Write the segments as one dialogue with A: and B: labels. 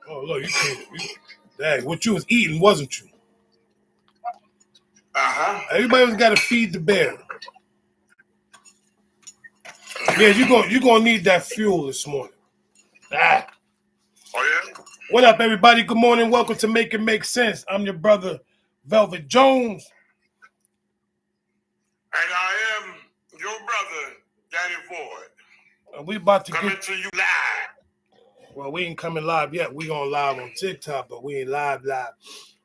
A: Oh, look, you can't. Dang, what you was eating, wasn't you? Everybody was got to feed the bear. Yeah, you gonna need that fuel this morning. Ah.
B: Oh yeah.
A: What up, everybody? Good morning. Welcome to Make It Make Sense. I'm your brother, Velvet Jones.
B: And I am your brother, Danny Ford.
A: And we about to
B: coming to you live.
A: Well, we ain't coming live yet. We on live on TikTok, but we ain't live.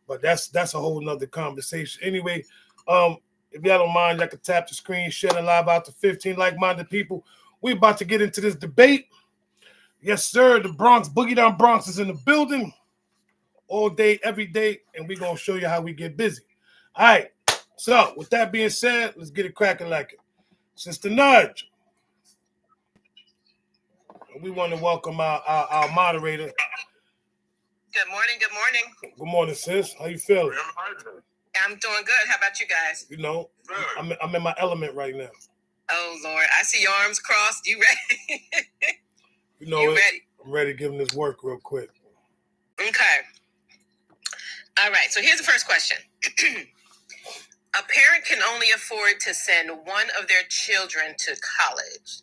A: But that's a whole nother conversation. Anyway, if y'all don't mind, y'all can tap the screen, share the live out to 15 like-minded people. We about to get into this debate. Yes, sir. The Bronx, Boogie Down Bronx is in the building all day, every day, and we're going to show you how we get busy. All right. So, with that being said, let's get it cracking like it. Sister Nudge, we want to welcome our moderator.
C: Good morning. Good morning.
A: Good morning, sis. How you feeling?
C: I'm doing good. How about you guys?
A: You know, I'm in my element right now.
C: Oh, Lord. I see your arms crossed. You ready?
A: You know,
C: ready?
A: I'm ready to give him this work real quick.
C: Okay. All right. So here's the first question. A parent can only afford to send one of their children to college.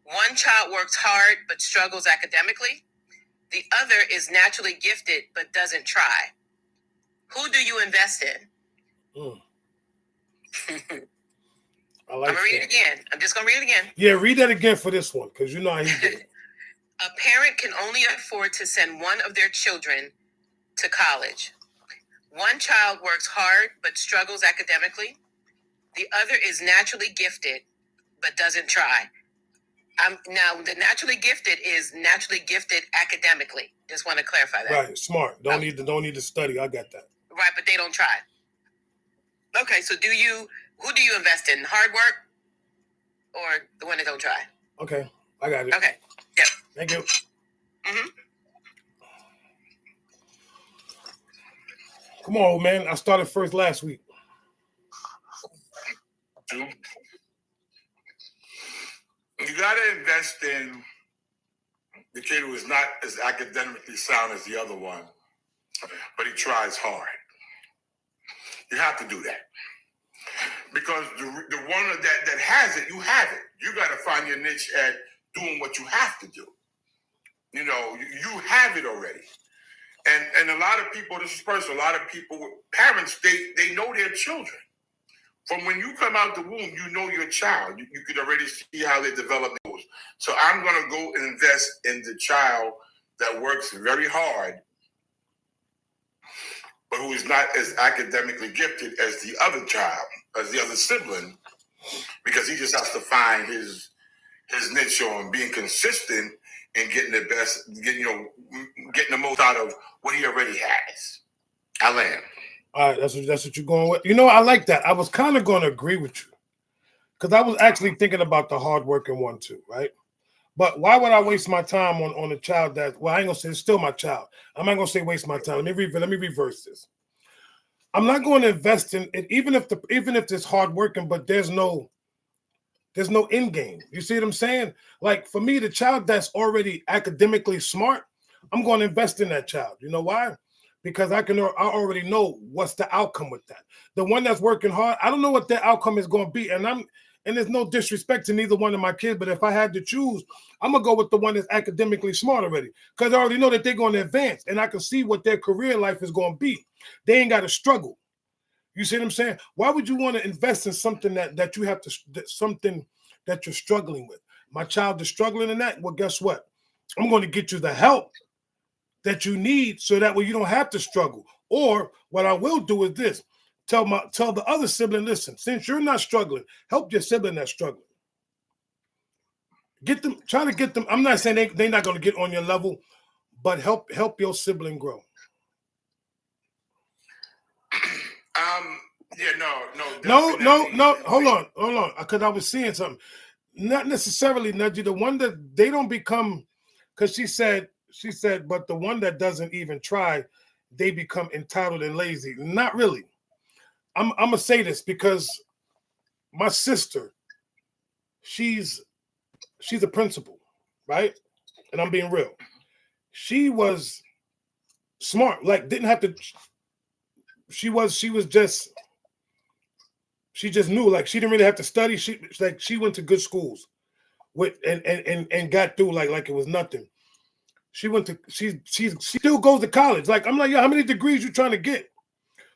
C: One child works hard but struggles academically. The other is naturally gifted but doesn't try. Who do you invest in? I'm going to read it again. I'm just going to read it again.
A: Yeah, read that again for this one, because you know how he did it.
C: A parent can only afford to send one of their children to college. One child works hard but struggles academically. The other is naturally gifted but doesn't try. Now, the naturally gifted is naturally gifted academically. Just want to clarify that.
A: Right, smart. Don't need to study. I got that.
C: Right, but they don't try. Okay, so who do you invest in? Hard work or the one that don't try?
A: Okay, I got it.
C: Okay, yeah.
A: Thank you.
C: Mm-hmm.
A: Come on, man. I started first last week.
B: You got to invest in the kid who is not as academically sound as the other one, but he tries hard. You have to do that. Because the one that has it, you have it. You got to find your niche at doing what you have to do. You know, you have it already. And a lot of people, this is personal, a lot of people, parents, they know their children. From when you come out the womb, you know your child. You can already see how they develop those. So I'm going to go and invest in the child that works very hard, but who is not as academically gifted as the other child, as the other sibling, because he just has to find his niche on being consistent and getting the best, getting the most out of what he already has. I land.
A: All right, that's what you're going with. You know, I like that. I was kind of going to agree with you because I was actually thinking about the hardworking one too, right? But why would I waste my time on a child that? Well, I ain't gonna say it's still my child. I'm not gonna say waste my time. Let me reverse this. I'm not going to invest in it, even if it's hardworking, but there's no end game. You see what I'm saying? Like for me, the child that's already academically smart, I'm going to invest in that child. You know why? Because I already know what's the outcome with that. The one that's working hard, I don't know what their outcome is going to be. And there's no disrespect to neither one of my kids, but if I had to choose, I'm going to go with the one that's academically smart already. Because I already know that they're going to advance and I can see what their career life is going to be. They ain't got to struggle. You see what I'm saying? Why would you want to invest in something that you have to, something that you're struggling with? My child is struggling in that. Well, guess what? I'm going to get you the help that you need so that way you don't have to struggle. Or what I will do is this: tell the other sibling, listen, since you're not struggling, help your sibling that's struggling. Try to get them. I'm not saying they're not going to get on your level, but help your sibling grow.
B: Yeah, no.
A: Hold on, because I was seeing something. Not necessarily, Nudgy. The one that they don't become, because she said, but the one that doesn't even try, they become entitled and lazy. Not really. I'm gonna say this because my sister, she's a principal, right? And I'm being real. She was smart, like didn't have to. She just knew, like she didn't really have to study. She went to good schools with and got through like it was nothing. She still goes to college. Like I'm like, yo, how many degrees you trying to get?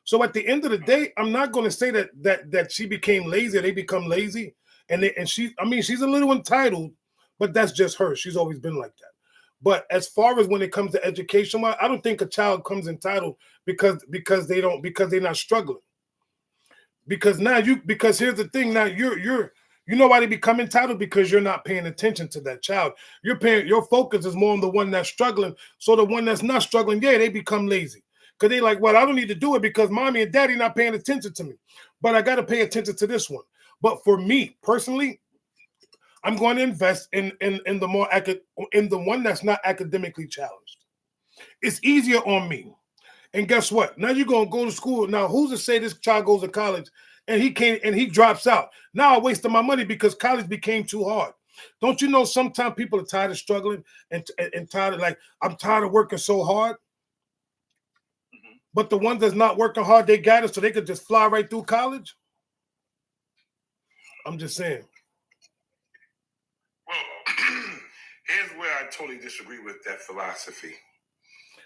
A: So at the end of the day, I'm not going to say that she became lazy. Or they become lazy, and she's a little entitled, but that's just her. She's always been like that. But as far as when it comes to education, I don't think a child comes entitled because they're not struggling. Because here's the thing. Now you know why they become entitled? Because you're not paying attention to that child. Your focus is more on the one that's struggling. So the one that's not struggling, yeah, they become lazy. Because they like, well, I don't need to do it because mommy and daddy not paying attention to me. But I got to pay attention to this one. But for me personally, I'm going to invest in the one that's not academically challenged. It's easier on me. And guess what? Now you're going to go to school. Now, who's to say this child goes to college and he drops out? Now I wasted my money because college became too hard. Don't you know sometimes people are tired of struggling and tired of I'm tired of working so hard. Mm-hmm. But the ones that's not working hard, they got it so they could just fly right through college. I'm just saying.
B: Well, here's where I totally disagree with that philosophy.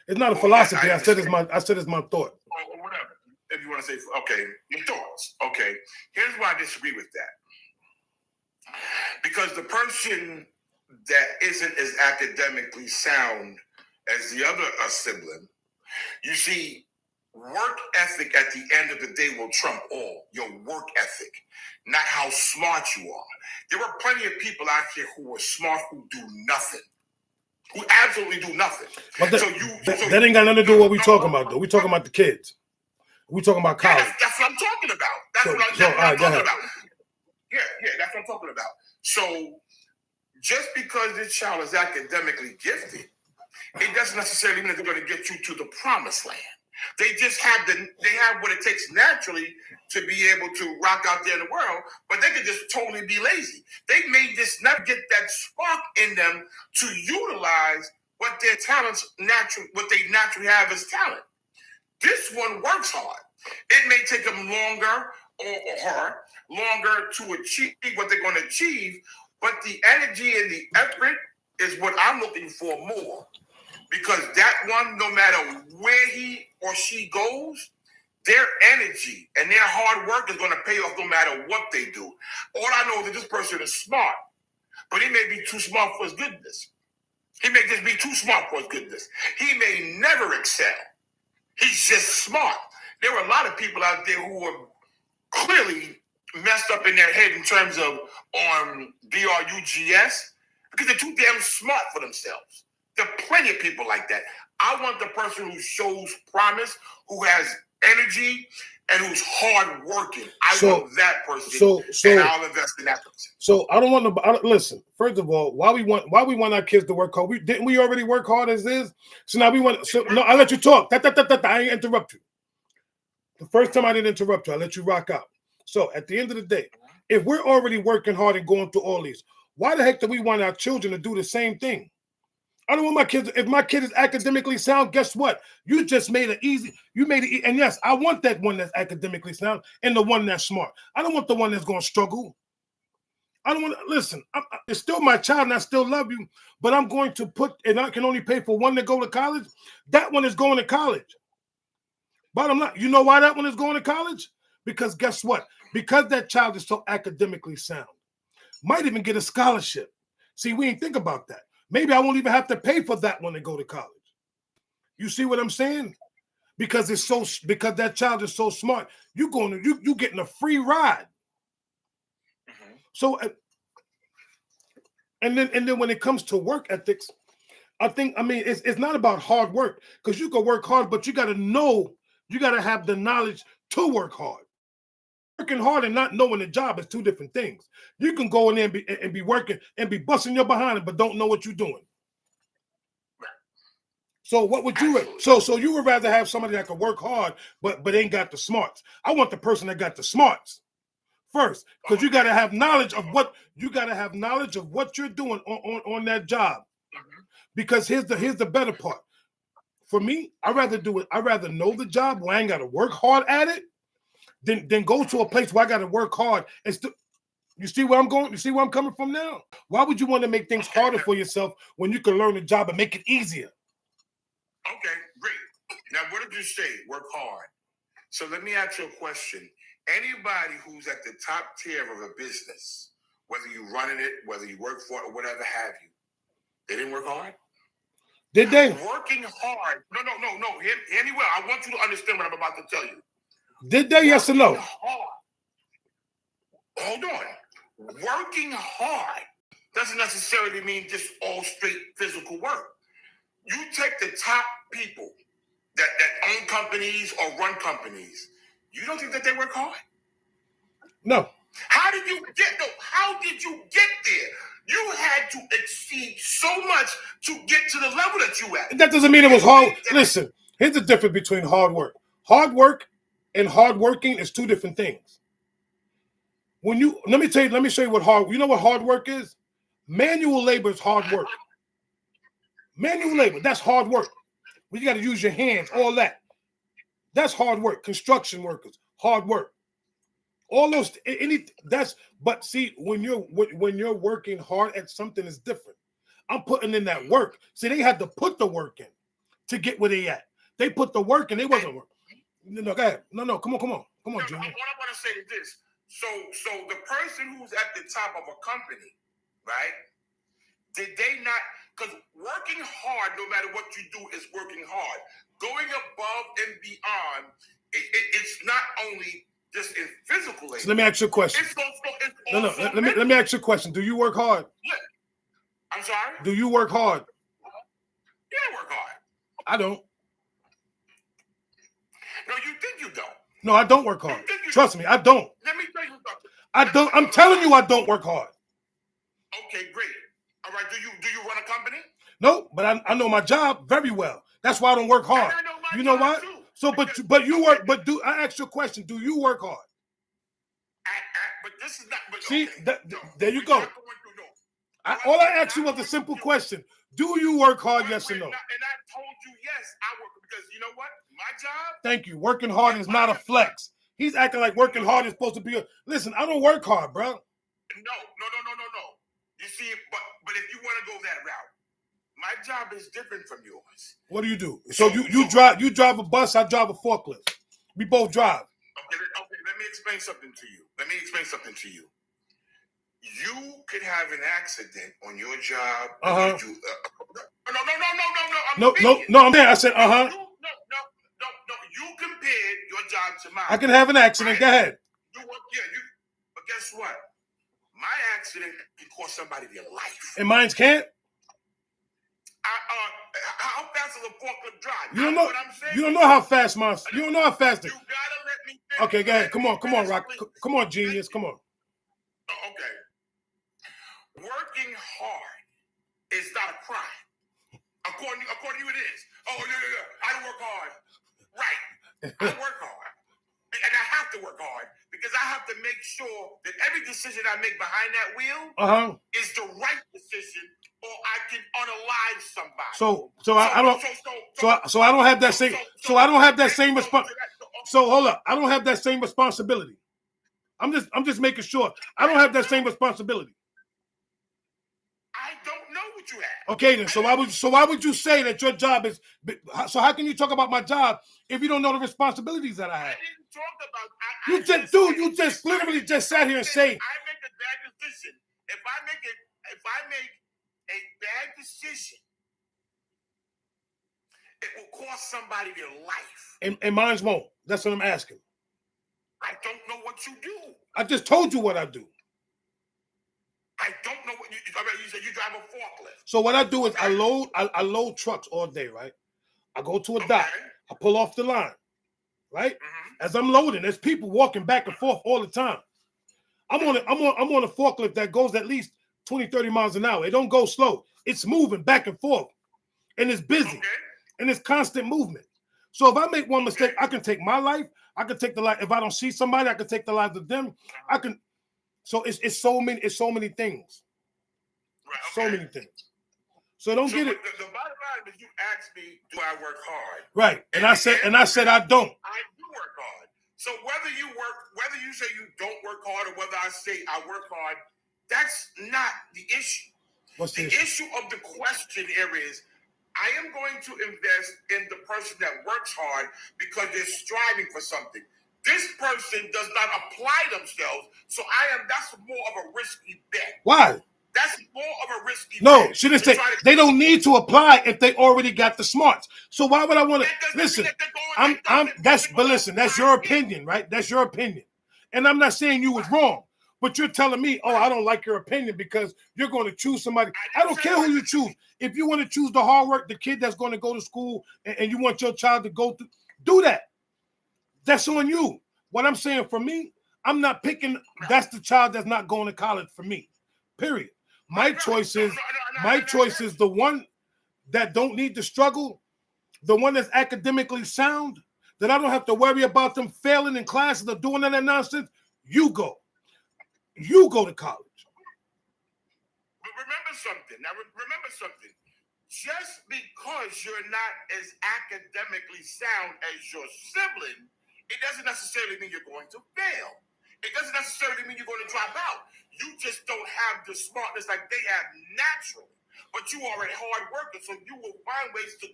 A: It's not a philosophy. I said it's my thought.
B: Or whatever. If you want to say, okay, your thoughts. Okay. Here's why I disagree with that. Because the person that isn't as academically sound as the other sibling, you see, work ethic at the end of the day will trump all. Your work ethic, not how smart you are. There are plenty of people out here who are smart who do nothing. Who absolutely do nothing.
A: But that ain't got nothing to do with what we talking about, though. We talking about the kids. We talking about college.
B: That's what I'm talking about. That's what I'm talking about. Yeah, that's what I'm talking about. So just because this child is academically gifted, it doesn't necessarily mean that they're going to get you to the promised land. They just have what it takes naturally to be able to rock out there in the world, but they could just totally be lazy. They may just not get that spark in them to utilize what their talents what they naturally have as talent. This one works hard. It may take them longer or her longer to achieve what they're going to achieve, but the energy and the effort is what I'm looking for more. Because that one, no matter where he or she goes, their energy and their hard work is going to pay off no matter what they do. All I know is that this person is smart, but he may be too smart for his goodness. He may just be too smart for his goodness. He may never excel. He's just smart. There are a lot of people out there who are clearly messed up in their head in terms of BRUGS because they're too damn smart for themselves. There are plenty of people like that. I want the person who shows promise, who has energy, and who's hard working. I want that person, and I'll invest in that person.
A: So I don't want to listen. First of all, why we want our kids to work hard? Didn't we already work hard as is? So now we want. So no, I let you talk. I ain't interrupt you. The first time I didn't interrupt you, I let you rock out. So at the end of the day, if we're already working hard and going through all these, why the heck do we want our children to do the same thing? I don't want my kids. If my kid is academically sound, guess what? You just made it easy. You made it. And yes, I want that one that's academically sound and the one that's smart. I don't want the one that's going to struggle. I don't want to listen. It's still my child and I still love you, but I'm going to and I can only pay for one to go to college. That one is going to college. Bottom line, you know why that one is going to college? Because guess what? Because that child is so academically sound, might even get a scholarship. See, we ain't think about that. Maybe I won't even have to pay for that one to go to college. You see what I'm saying? Because that child is so smart, you getting a free ride. Mm-hmm. So, and then when it comes to work ethics, it's not about hard work because you can work hard, but you got to have the knowledge to work hard. Working hard and not knowing the job is two different things. You can go in there and be working and be busting your behind, but don't know what you're doing. So what would you? So you would rather have somebody that can work hard, but ain't got the smarts. I want the person that got the smarts first, because you got to have knowledge of what you're doing on that job. Because here's the better part. for me, I'd rather do it. I'd rather know the job where I ain't got to work hard at it than go to a place where I got to work hard. And you see where I'm going? You see where I'm coming from now? Why would you want to make things harder for yourself when you can learn the job and make it easier?
B: Okay, great. Now, what did you say? Work hard. So let me ask you a question. Anybody who's at the top tier of a business, whether you're running it, whether you work for it, or whatever have you, they didn't work hard?
A: Did they?
B: Working hard. No. Hear me well. I want you to understand what I'm about to tell you.
A: Did they? Yes or no?
B: Working hard. Hold on. Working hard doesn't necessarily mean just all straight physical work. You take the top people that own companies or run companies. You don't think that they work hard?
A: No.
B: How did you get there? You had to exceed so much to get to the level that you at.
A: That doesn't mean it was hard. Listen, here's the difference between hard work. Hard work and hard working is two different things. Let me show you what you know what hard work is? Manual labor is hard work. Manual labor, that's hard work. When you got to use your hands, all that. That's hard work. Construction workers, hard work. All those but see, when you're working hard at something, it's different. I'm putting in that work. See, they had to put the work in to get where they at. They put the work in, they wasn't working. No, go ahead. No, come on, Junior.
B: What I want to say is this. So the person who's at the top of a company, right? Did they not? Because working hard, no matter what you do, is working hard. Going above and beyond, it's not only just in physical labor.
A: So let me ask you a question. Let me ask you a question. Do you work hard?
B: Yeah. I'm sorry?
A: Do you work hard?
B: Yeah, I work hard.
A: I don't.
B: No, you think you don't.
A: No, I don't work hard. Trust me, I don't.
B: Let me tell you something.
A: I don't. I'm telling you, I don't work hard.
B: Okay, great. All right. Do you run a company?
A: No, but I know my job very well. That's why I don't work hard. You know what?
B: Too.
A: So, but you work. But I asked you a question. Do you work hard?
B: But this is not. But,
A: see,
B: okay,
A: there you go. All I asked you was a simple question. Do you work hard? Yes or no?
B: And I told you yes. I work because you know what? My job.
A: Thank you. Working hard is not a flex. He's acting like working hard is supposed to be a. Listen, I don't work hard, bro.
B: No. You see, but if you want to go that route, my job is different from yours. What do you do?
A: So you drive a bus. I drive a forklift. We both drive.
B: Okay. Let me explain something to you. You could have an accident on your job.
A: No.
B: No.
A: I'm there. I said,
B: No. You compared your job to mine.
A: I can have an accident. Go ahead.
B: But guess what? My accident can cost somebody their life.
A: And mine can't?
B: How fast is a forklift drive?
A: You don't know how fast mine. You don't know how fast it.
B: You gotta let me finish.
A: Okay, go ahead. Come on, Rock. Come on, genius. Come on.
B: Okay. Working hard is not a crime. According to you, it is. Oh, yeah. I don't work hard. Right. I work hard. And I have to work hard because I have to make sure that every decision I make behind that wheel is the right decision, or I can unalive somebody.
A: So I don't have that same. So I don't have that same So hold up. I don't have that same responsibility. I'm just making sure I don't have that same responsibility.
B: I don't know what you have.
A: Okay, then. So why would you say that your job is? So how can you talk about my job if you don't know the responsibilities that I have?
B: I didn't talk about.
A: You just literally just sat here and say.
B: I make a bad decision. If I make a bad decision, it will cost somebody their life.
A: And mine won't. That's what I'm asking.
B: I don't know what you do.
A: I just told you what I do.
B: I don't know what you said you drive a forklift.
A: So what I do is I load trucks all day, right? I go to a dock. I pull off the line, right? Mm-hmm. As I'm loading, there's people walking back and forth all the time. I'm on a forklift that goes at least 20, 30 miles an hour. It don't go slow. It's moving back and forth. And it's busy. And it's constant movement. So if I make one mistake, I can take my life. I can take the life. If I don't see somebody, I can take the lives of them. I can. So it's so many things.
B: Right,
A: so many things. So don't
B: So
A: get it
B: the bottom line is, you asked me, do I work hard?
A: right. And I said I don't.
B: I do work hard. So whether you say you don't work hard, or whether I say I work hard, that's not the issue.
A: What's
B: The issue of the question here is, I am going to invest in the person that works hard because they're striving for something. This person does not apply themselves, so that's more of a risky bet.
A: Why?
B: That's more of a risky
A: No,
B: bet.
A: she didn't say they don't need to apply if they already got the smarts. So why would I want to listen? Listen, that's your opinion, right? That's your opinion. And I'm not saying you was wrong, but you're telling me, oh, I don't like your opinion because you're going to choose somebody. I don't care who you choose. If you want to choose the hard work, the kid that's going to go to school, and you want your child to go through, do that. That's on you. What I'm saying, for me, I'm not picking. That's the child that's not going to college for me. Period. My choice is the one that don't need to struggle, the one that's academically sound, that I don't have to worry about them failing in classes or doing that nonsense. You go to college.
B: But remember something. Just because you're not as academically sound as your sibling, it doesn't necessarily mean you're going to fail. It doesn't necessarily mean you're going to drop out. You just don't have the smartness like they have naturally. But you are a hard worker, so you will find ways to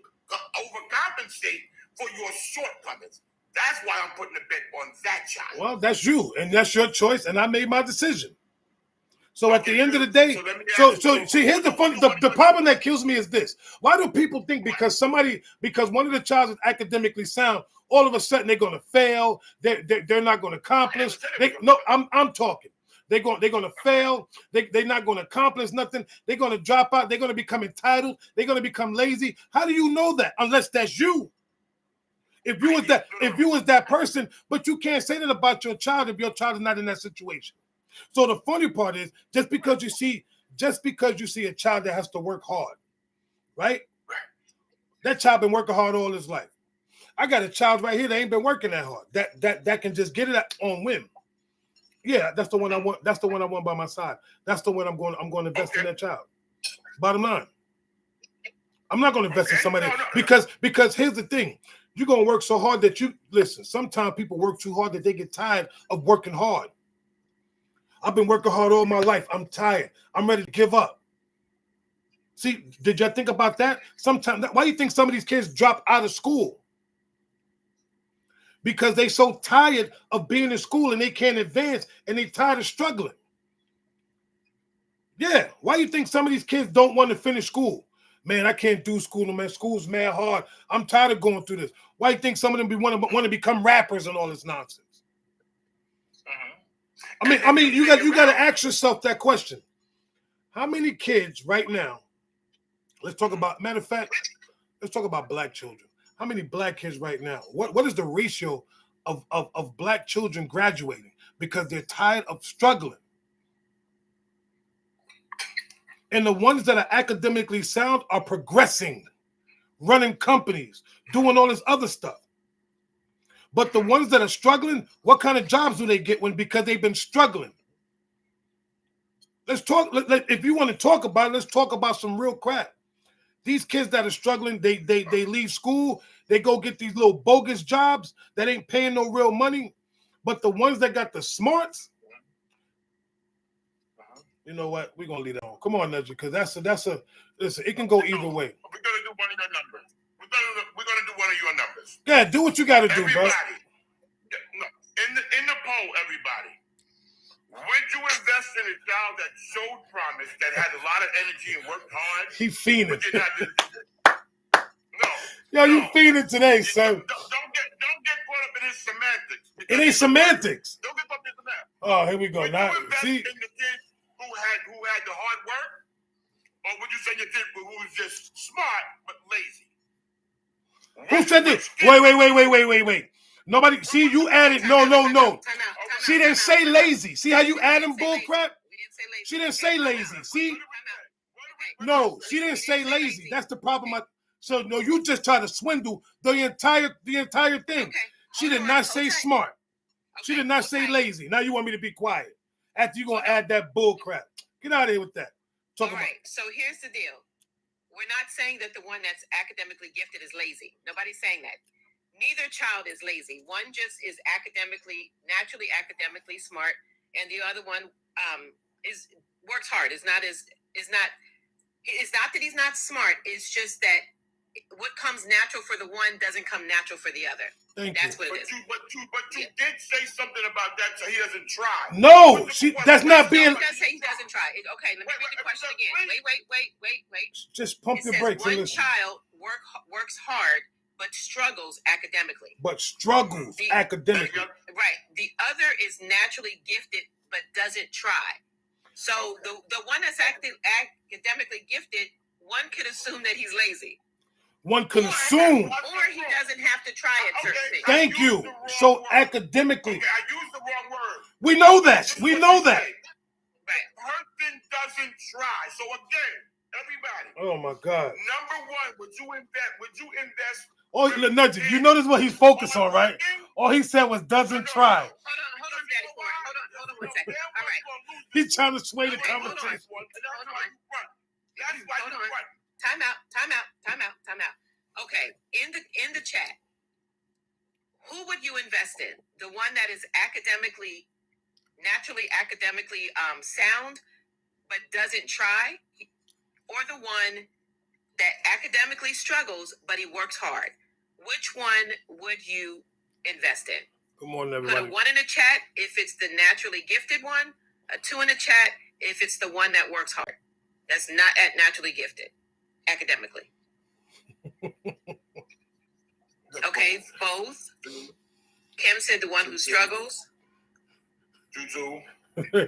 B: overcompensate for your shortcomings. That's why I'm putting a bet on that child.
A: Well, that's you, and that's your choice, and I made my decision. So at the end of the day, so see, here's the problem that kills me is this. Why do people think because one of the child is academically sound, all of a sudden they're going to fail, they're not going to accomplish? I'm talking. They're going to fail. They're not going to accomplish nothing. They're going to drop out. They're going to become entitled. They're going to become lazy. How do you know that? Unless that's you. If you was that person, but you can't say that about your child if your child is not in that situation. So the funny part is, just because you see a child that has to work hard, right? That child been working hard all his life. I got a child right here that ain't been working that hard. That can just get it on whim. Yeah, that's the one I want. That's the one I want by my side. That's the one I'm going to invest in that child. Bottom line. I'm not going to invest in somebody because here's the thing. You're going to work so hard that sometimes people work too hard that they get tired of working hard. I've been working hard all my life. I'm tired. I'm ready to give up. See, did y'all think about that? Sometimes, why do you think some of these kids drop out of school? Because they so tired of being in school and they can't advance and they tired of struggling. Yeah, why do you think some of these kids don't want to finish school? Man, I can't do school, man. School's mad hard. I'm tired of going through this. Why do you think some of them want to become rappers and all this nonsense? I mean, you got to ask yourself that question. How many kids right now? Let's talk about. Matter of fact, let's talk about black children. How many black kids right now? What is the ratio of black children graduating because they're tired of struggling? And the ones that are academically sound are progressing, running companies, doing all this other stuff. But the ones that are struggling, what kind of jobs do they get because they've been struggling? Let's talk. If you want to talk about it, let's talk about some real crap. These kids that are struggling, they leave school, they go get these little bogus jobs that ain't paying no real money. But the ones that got the smarts, you know what? We're gonna leave that on. Come on, Nudgy, because listen, it can go either way.
B: We're gonna do one of your numbers. We're gonna do one of your numbers.
A: Yeah, do what you gotta do, bro.
B: In the poll, everybody. Would you invest in a child that showed promise, that had a lot of energy and worked hard?
A: He fiending.
B: No.
A: Yo, you fiending today, son.
B: Don't get caught up in his semantics.
A: It ain't semantics.
B: Don't get caught up in semantics.
A: Oh, here we go.
B: Would
A: Now,
B: you invest
A: see,
B: in the kid who had the hard work, or would you say your kid who was just smart but lazy?
A: Who said this? Wait. Nobody. See, you added. No. She didn't say lazy. See how you adding bull crap? She didn't say lazy. See? No, she didn't say lazy. That's the problem. So no, you just try to swindle the entire thing. She did not say smart. She did not say lazy. Now you want me to be quiet after you're gonna add that bull crap? Get out of here with that.
C: All right. So here's the deal. We're not saying that the one that's academically gifted is lazy. Nobody's saying that. Neither child is lazy. One just is naturally academically smart, and the other one works hard. It's not that he's not smart. It's just that what comes natural for the one doesn't come natural for the other. That's what it is.
B: But you did say something about that, so he doesn't try.
A: No, that's not being.
C: He does say he doesn't try. Okay, let me read the question again. Wait.
A: Just pump your
C: says,
A: brakes and
C: one
A: listen.
C: child works hard but struggles academically.
A: Academically.
C: Right. The other is naturally gifted but doesn't try. So the one that's academically gifted, one could assume that he's lazy.
A: One can assume.
C: Or he doesn't have to try at certain things.
A: Thank you. So academically.
B: Okay, I used the wrong word.
A: We know that. We know that.
C: Right.
B: Person doesn't try. So again, everybody.
A: Oh my God.
B: Number one, would you invest?
A: Oh, Nudgy, you notice what he's focused on, right? All he said was doesn't try.
C: Hold on, Daddy Ford. Hold on 1 second. All right.
A: He's trying to sway the
C: Okay, hold on.
A: conversation.
B: That's why you run.
C: Time out. Okay, in the chat, who would you invest in? The one that is naturally academically sound, but doesn't try, or the one that academically struggles, but he works hard? Which one would you invest in?
A: Good morning,
C: Put
A: everybody.
C: a 1 in the chat if it's the naturally gifted one, a 2 in the chat if it's the one that works hard. That's not naturally gifted academically. Okay, both. Kim said the one who struggles.
B: Juju.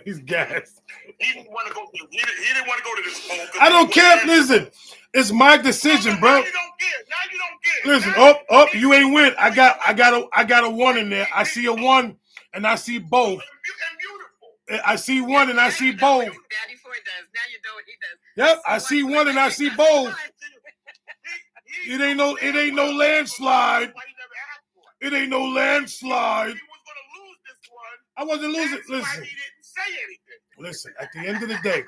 A: He's gassed.
B: He didn't want to go. He didn't want to go to this poll.
A: I don't care. Listen, it's my decision, bro.
B: Now you don't care.
A: Listen, you ain't win. I got a 1 in there. I see a 1 and I see both. I see 1 and I see both.
C: Daddy Ford does. Now you know what he does.
A: Yep, I see 1 and I see both. It ain't no landslide. It ain't no landslide. I wasn't losing. Listen. Listen, at the end of the day,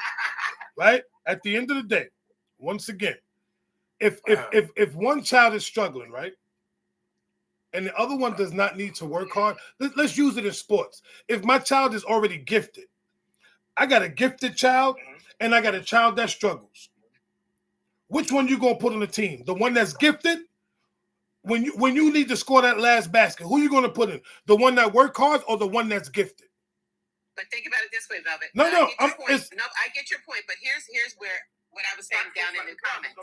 A: right? At the end of the day, once again, if one child is struggling, right, and the other one does not need to work hard, let's use it in sports. If my child is already gifted, I got a gifted child and I got a child that struggles. Which one you gonna put on the team? The one that's gifted? When you need to score that last basket, who you gonna put in? The one that work hard or the one that's gifted?
C: But think about it this way, Velvet.
A: No,
C: I get your point. But here's where what I was saying down in the comments.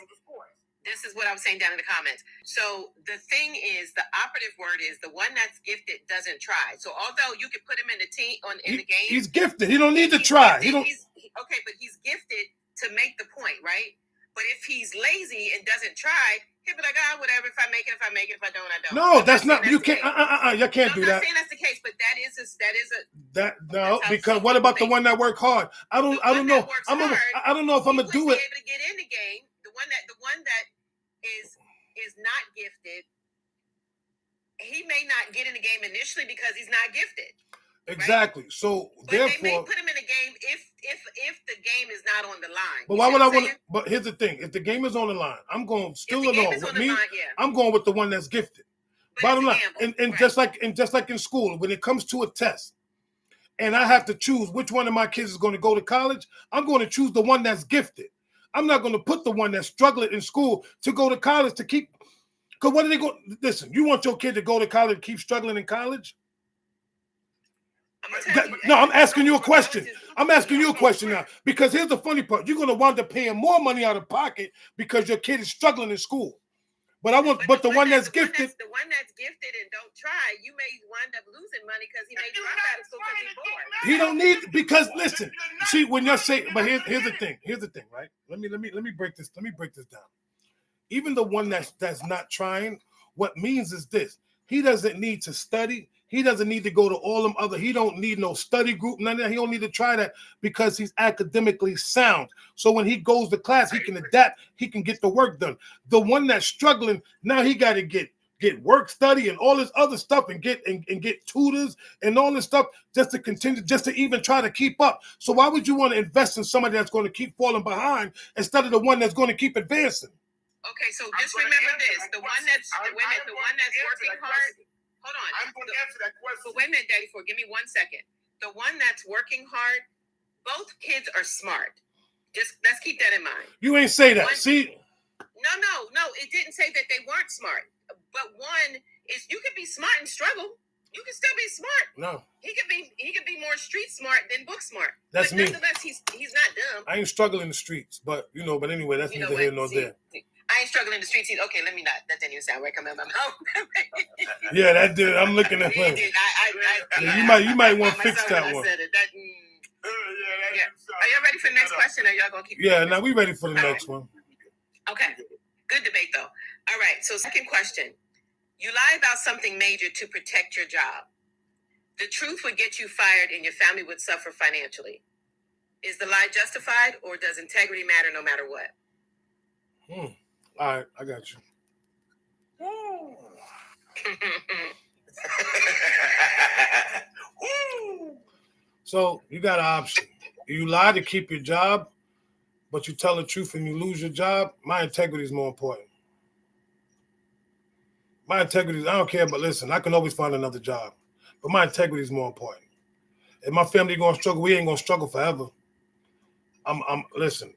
C: This is what I was saying down in the comments. So the thing is, the operative word is the one that's gifted doesn't try. So although you can put him in the team in the game,
A: he's gifted. He don't need to try.
C: But he's gifted to make the point, right? But if he's lazy and doesn't try, he'll be like, whatever. If I make it, if I don't, I don't.
A: No, that's not. You can't. You can't do that.
C: I'm not saying that's the case, but
A: because what about the one that work hard? I don't know. I don't know if I'm gonna do it.
C: Able to get in the game. The one that is not gifted, he may not get in the game initially because he's not gifted.
A: Exactly. Right? So
C: but
A: therefore,
C: they may put him in the game if the game is not on the line.
A: But why would I want to? But here's the thing: if the game is on the line, I'm going still alone with me. I'm going with the one that's gifted. But bottom line, and right. just like in school, when it comes to a test, and I have to choose which one of my kids is going to go to college, I'm going to choose the one that's gifted. I'm not going to put the one that's struggling in school to go to college to keep. Because what are they going? Listen, you want your kid to go to college and keep struggling in college? I'm asking you a question. I'm asking you a question now. Because here's the funny part. You're going to wind up paying more money out of pocket because your kid is struggling in school. But the one that's gifted.
C: The one that's gifted and don't try, you may wind up losing money because he may drop out of school because he's bored.
A: He don't need, because listen, see, when you're saying, but here's the thing. Here's the thing, right? Let me break this. Let me break this down. Even the one that's not trying, what means is this: he doesn't need to study. He doesn't need to go to all them other. He don't need no study group. None of that. He don't need to try that because he's academically sound. So when he goes to class, he can adapt. He can get the work done. The one that's struggling now, he got to get get work study and all this other stuff and get tutors and all this stuff just to even try to keep up. So why would you want to invest in somebody that's going to keep falling behind instead of the one that's going to keep advancing?
C: Okay, so just remember this: the one that's working hard. Hold on.
B: I'm going to answer that question.
C: But wait a minute, Daddy. Give me 1 second. The one that's working hard, both kids are smart. Just let's keep that in mind.
A: You ain't say that. See?
C: No. It didn't say that they weren't smart. But one is you can be smart and struggle. You can still be smart.
A: No.
C: He could be more street smart than book smart.
A: That's
C: but
A: me.
C: Nonetheless, he's not dumb.
A: I ain't struggling in the streets, but anyway, that's neither here nor there.
C: I ain't struggling in the streets. Okay, let me not. That didn't even sound right coming out of my mouth.
A: Yeah, that did. I'm looking at him.
C: Yeah,
A: you might want to fix that one.
C: Yeah. Are y'all ready for the next question? Or y'all gonna keep?
A: Yeah, now we ready for the next one.
C: Okay, good debate though. All right, so second question: you lie about something major to protect your job. The truth would get you fired, and your family would suffer financially. Is the lie justified, or does integrity matter no matter what?
A: All right, I got you. So you got an option. You lie to keep your job, but you tell the truth and you lose your job. My integrity is more important. My integrity, I don't care, but listen, I can always find another job. But my integrity is more important. If my family gonna struggle, we ain't gonna struggle forever. Listen,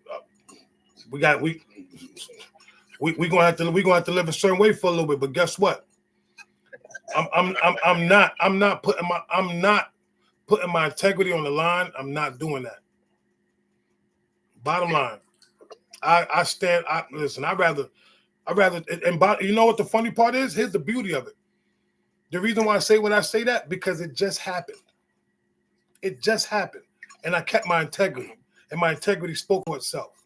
A: we gonna have to live a certain way for a little bit, but guess what? I'm not putting my integrity on the line. I'm not doing that. Bottom line, listen, I'd rather, and you know what the funny part is? Here's the beauty of it. The reason why I say that, because it just happened. It just happened. And I kept my integrity, and my integrity spoke for itself.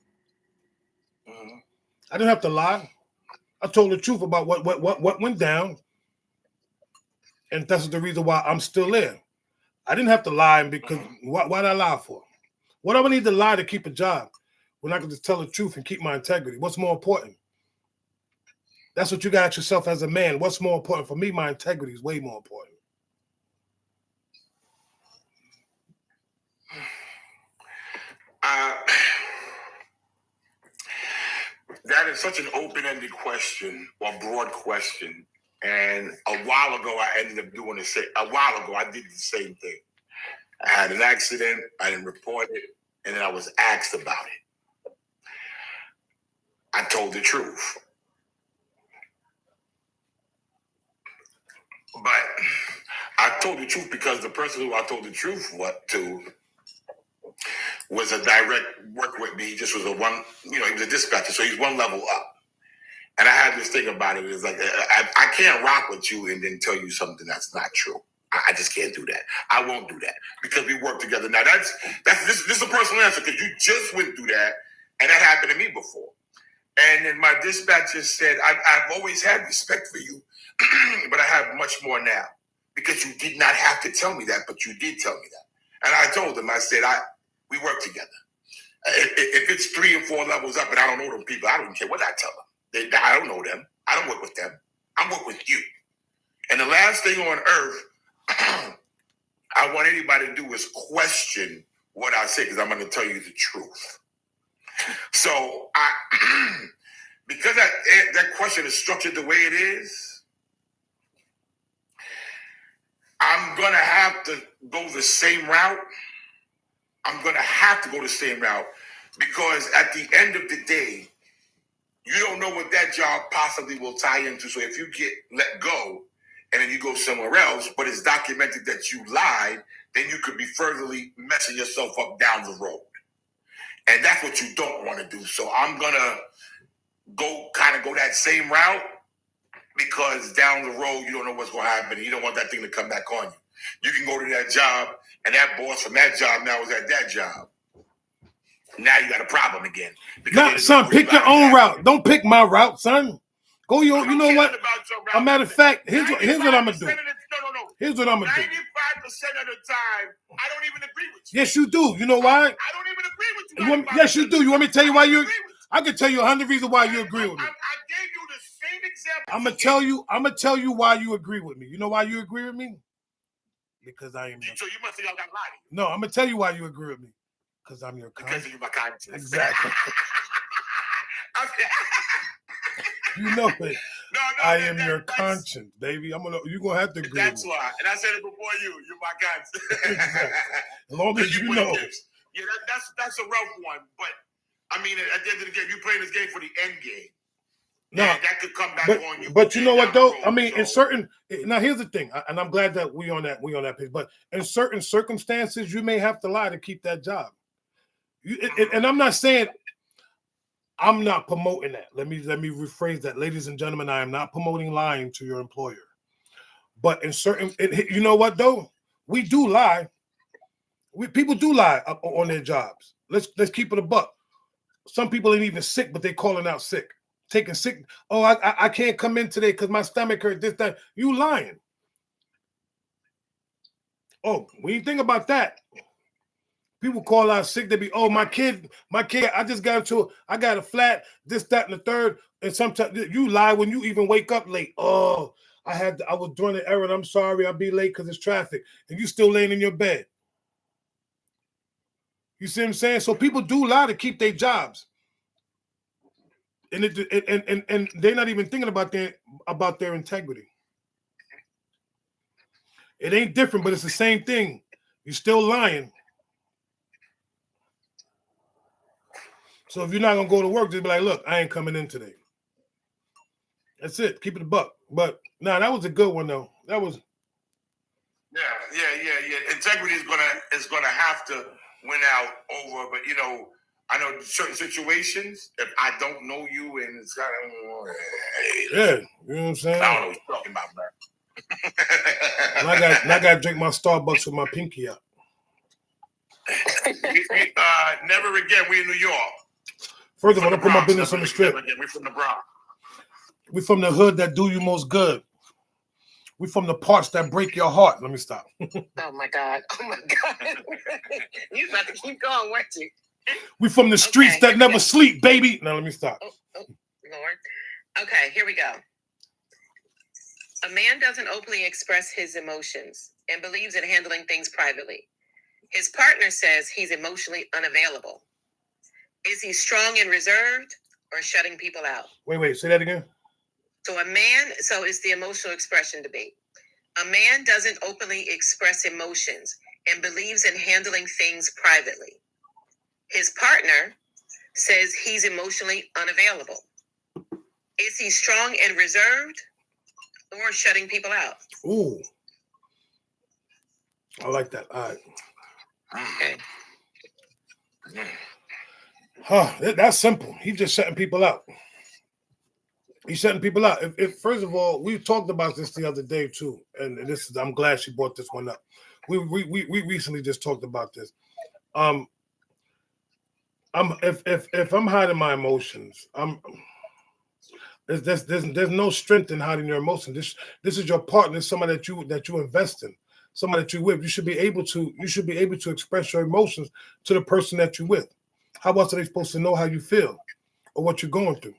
A: I didn't have to lie. I told the truth about what went down. And that's the reason why I'm still there. I didn't have to lie because why did I lie for? What do I need to lie to keep a job when I can just tell the truth and keep my integrity? What's more important? That's what you got to ask yourself as a man. What's more important? For me, my integrity is way more important.
B: That is such an open-ended question or broad question. And a while ago, I ended up doing I did the same thing. I had an accident. I didn't report it. And then I was asked about it. I told the truth. But I told the truth because the person who I told the truth to was a direct work with me. He just was he was a dispatcher, so he's one level up. And I had this thing about it. It was like, I can't rock with you and then tell you something that's not true. I just can't do that. I won't do that because we work together. Now this is a personal answer because you just went through that, and that happened to me before. And then my dispatcher said, I've always had respect for you, but I have much more now because you did not have to tell me that, but you did tell me that. And I told him, I said, we work together. If it's 3 or 4 levels up and I don't know them people, I don't care what I tell them. I don't know them. I don't work with them. I work with you. And the last thing on earth I want anybody to do is question what I say because I'm going to tell you the truth. So because that question is structured the way it is, I'm going to have to go the same route. I'm going to have to go the same route because at the end of the day, you don't know what that job possibly will tie into. So if you get let go and then you go somewhere else, but it's documented that you lied, then you could be furtherly messing yourself up down the road. And that's what you don't want to do. So I'm going to go that same route because down the road, you don't know what's going to happen. You don't want that thing to come back on you. You can go to that job and that boss from that job now is at that job. Now you got a problem again.
A: Nah, son, pick your own route. Don't pick my route, son. Go you know what? A matter of fact, here's what I'm going to do.
B: No.
A: Here's what I'm going to do. 95%
B: of the time, I don't even agree with you.
A: Yes, you do. You know why?
B: I don't even agree with you.
A: Yes, you do. You want me to tell you why I can tell you 100 reasons why you agree with me.
B: I gave you the same example.
A: I'm gonna tell you why you agree with me. You know why you agree with me? Because I am your.
B: So you must think I got lying.
A: No, I'm gonna tell you why you agree with me. Because I'm your
B: Because
A: conscience.
B: you're my conscience.
A: Exactly.
B: Okay.
A: You know it.
B: No,
A: I am your conscience, baby. You're gonna have to agree.
B: That's
A: with me.
B: why. And I said it before you. You're my conscience.
A: Exactly. As long as you know.
B: Yeah, that's a rough one. But I mean, at the end of the game, you're playing this game for the end game.
A: No,
B: that could come back on you.
A: But you know what though?
B: Road,
A: I mean, in certain now here's the thing, and I'm glad that we on that page. But in certain circumstances, you may have to lie to keep that job. And I'm not saying I'm not promoting that. Let me rephrase that, ladies and gentlemen. I am not promoting lying to your employer. But in certain, you know what though? We do lie. People do lie on their jobs. Let's keep it a buck. Some people ain't even sick, but they calling out sick. Taking sick. Oh, I can't come in today because my stomach hurt. This, that. You lying. Oh, when you think about that, people call out sick. They be, oh, my kid, I just I got a flat, this, that, and the third. And sometimes you lie when you even wake up late. Oh, I was doing an errand. I'm sorry, I'll be late because it's traffic. And you still laying in your bed. You see what I'm saying? So people do lie to keep their jobs. And they're not even thinking about their integrity. It ain't different, but it's the same thing. You're still lying. So if you're not gonna go to work, just be like, look, I ain't coming in today. That's it. Keep it a buck. But no, that was a good one though. That was.
B: Yeah. Integrity is gonna have to win out over, but I know certain situations, if I don't know you and it's kind of,
A: yeah, you know what I'm saying?
B: I don't know what you're talking about, man.
A: and I got to drink my Starbucks with my pinky out.
B: Never again, we in New York.
A: First of all, I don't put my business on the strip.
B: We're from the Bronx.
A: We from the hood that do you most good. We from the parts that break your heart. Let me stop.
C: Oh my God. You about to keep going, weren't you?
A: We from the streets that never sleep, baby. Now let me stop.
C: Oh, Lord. Okay, here we go. A man doesn't openly express his emotions and believes in handling things privately. His partner says he's emotionally unavailable. Is he strong and reserved or shutting people out?
A: Wait, say that again.
C: So it's the emotional expression debate. A man doesn't openly express emotions and believes in handling things privately. His partner says he's emotionally unavailable. Is he strong and reserved or shutting people out?
A: Ooh. I like that. All right.
C: Okay.
A: That's simple. He's just shutting people out. He's shutting people out. If first of all, we talked about this the other day too, and I'm glad she brought this one up. We recently just talked about this. If I'm hiding my emotions, there's no strength in hiding your emotions. This is your partner, somebody that you invest in, somebody that you with. You should be able to express your emotions to the person that you with. How else are they supposed to know how you feel or what you're going through?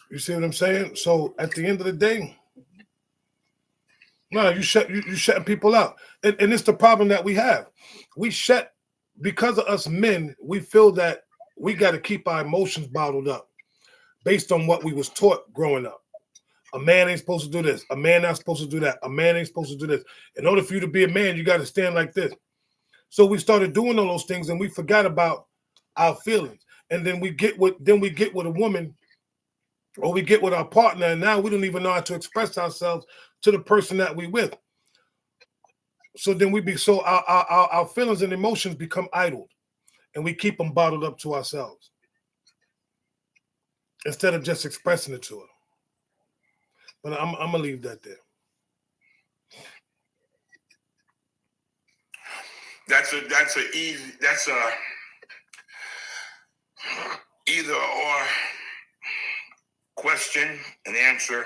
A: You see what I'm saying? So at the end of the day, no, you shutting people out, and it's the problem that we have. We shut because of us men. We feel that we got to keep our emotions bottled up, based on what we was taught growing up. A man ain't supposed to do this. A man not supposed to do that. A man ain't supposed to do this. In order for you to be a man, you got to stand like this. So we started doing all those things, and we forgot about our feelings. And then we get with a woman, or we get with our partner, and now we don't even know how to express ourselves to the person that we with. So then our feelings and emotions become idled, and we keep them bottled up to ourselves instead of just expressing it to her. But I'm gonna leave that there.
B: That's a either or question and answer.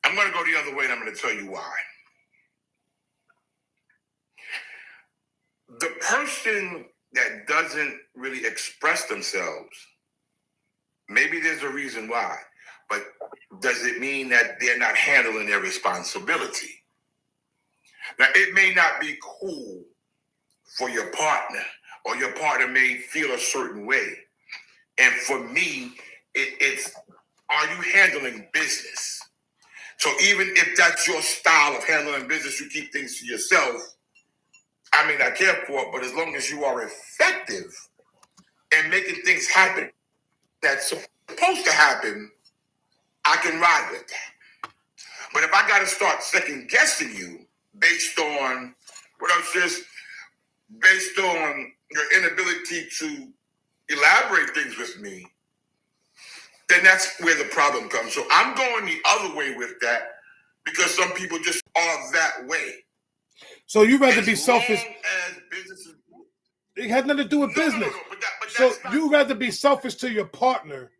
B: I'm going to go the other way, and I'm going to tell you why. the person that doesn't really express themselves, maybe there's a reason why, but does it mean that they're not handling their responsibility? Now, it may not be cool for your partner, or your partner may feel a certain way. And for me, it's, are you handling business? So even if that's your style of handling business, you keep things to yourself, I may not care for it, but as long as you are effective in making things happen that's supposed to happen, I can ride with that. But if I got to start second guessing you based on what else, just based on your inability to elaborate things with me, then that's where the problem comes. So I'm going the other way with that because some people just are that way.
A: So you rather
B: As
A: be selfish.
B: long as business is,
A: It had nothing to do with business.
B: No, but
A: So
B: that's not,
A: you rather be selfish to your partner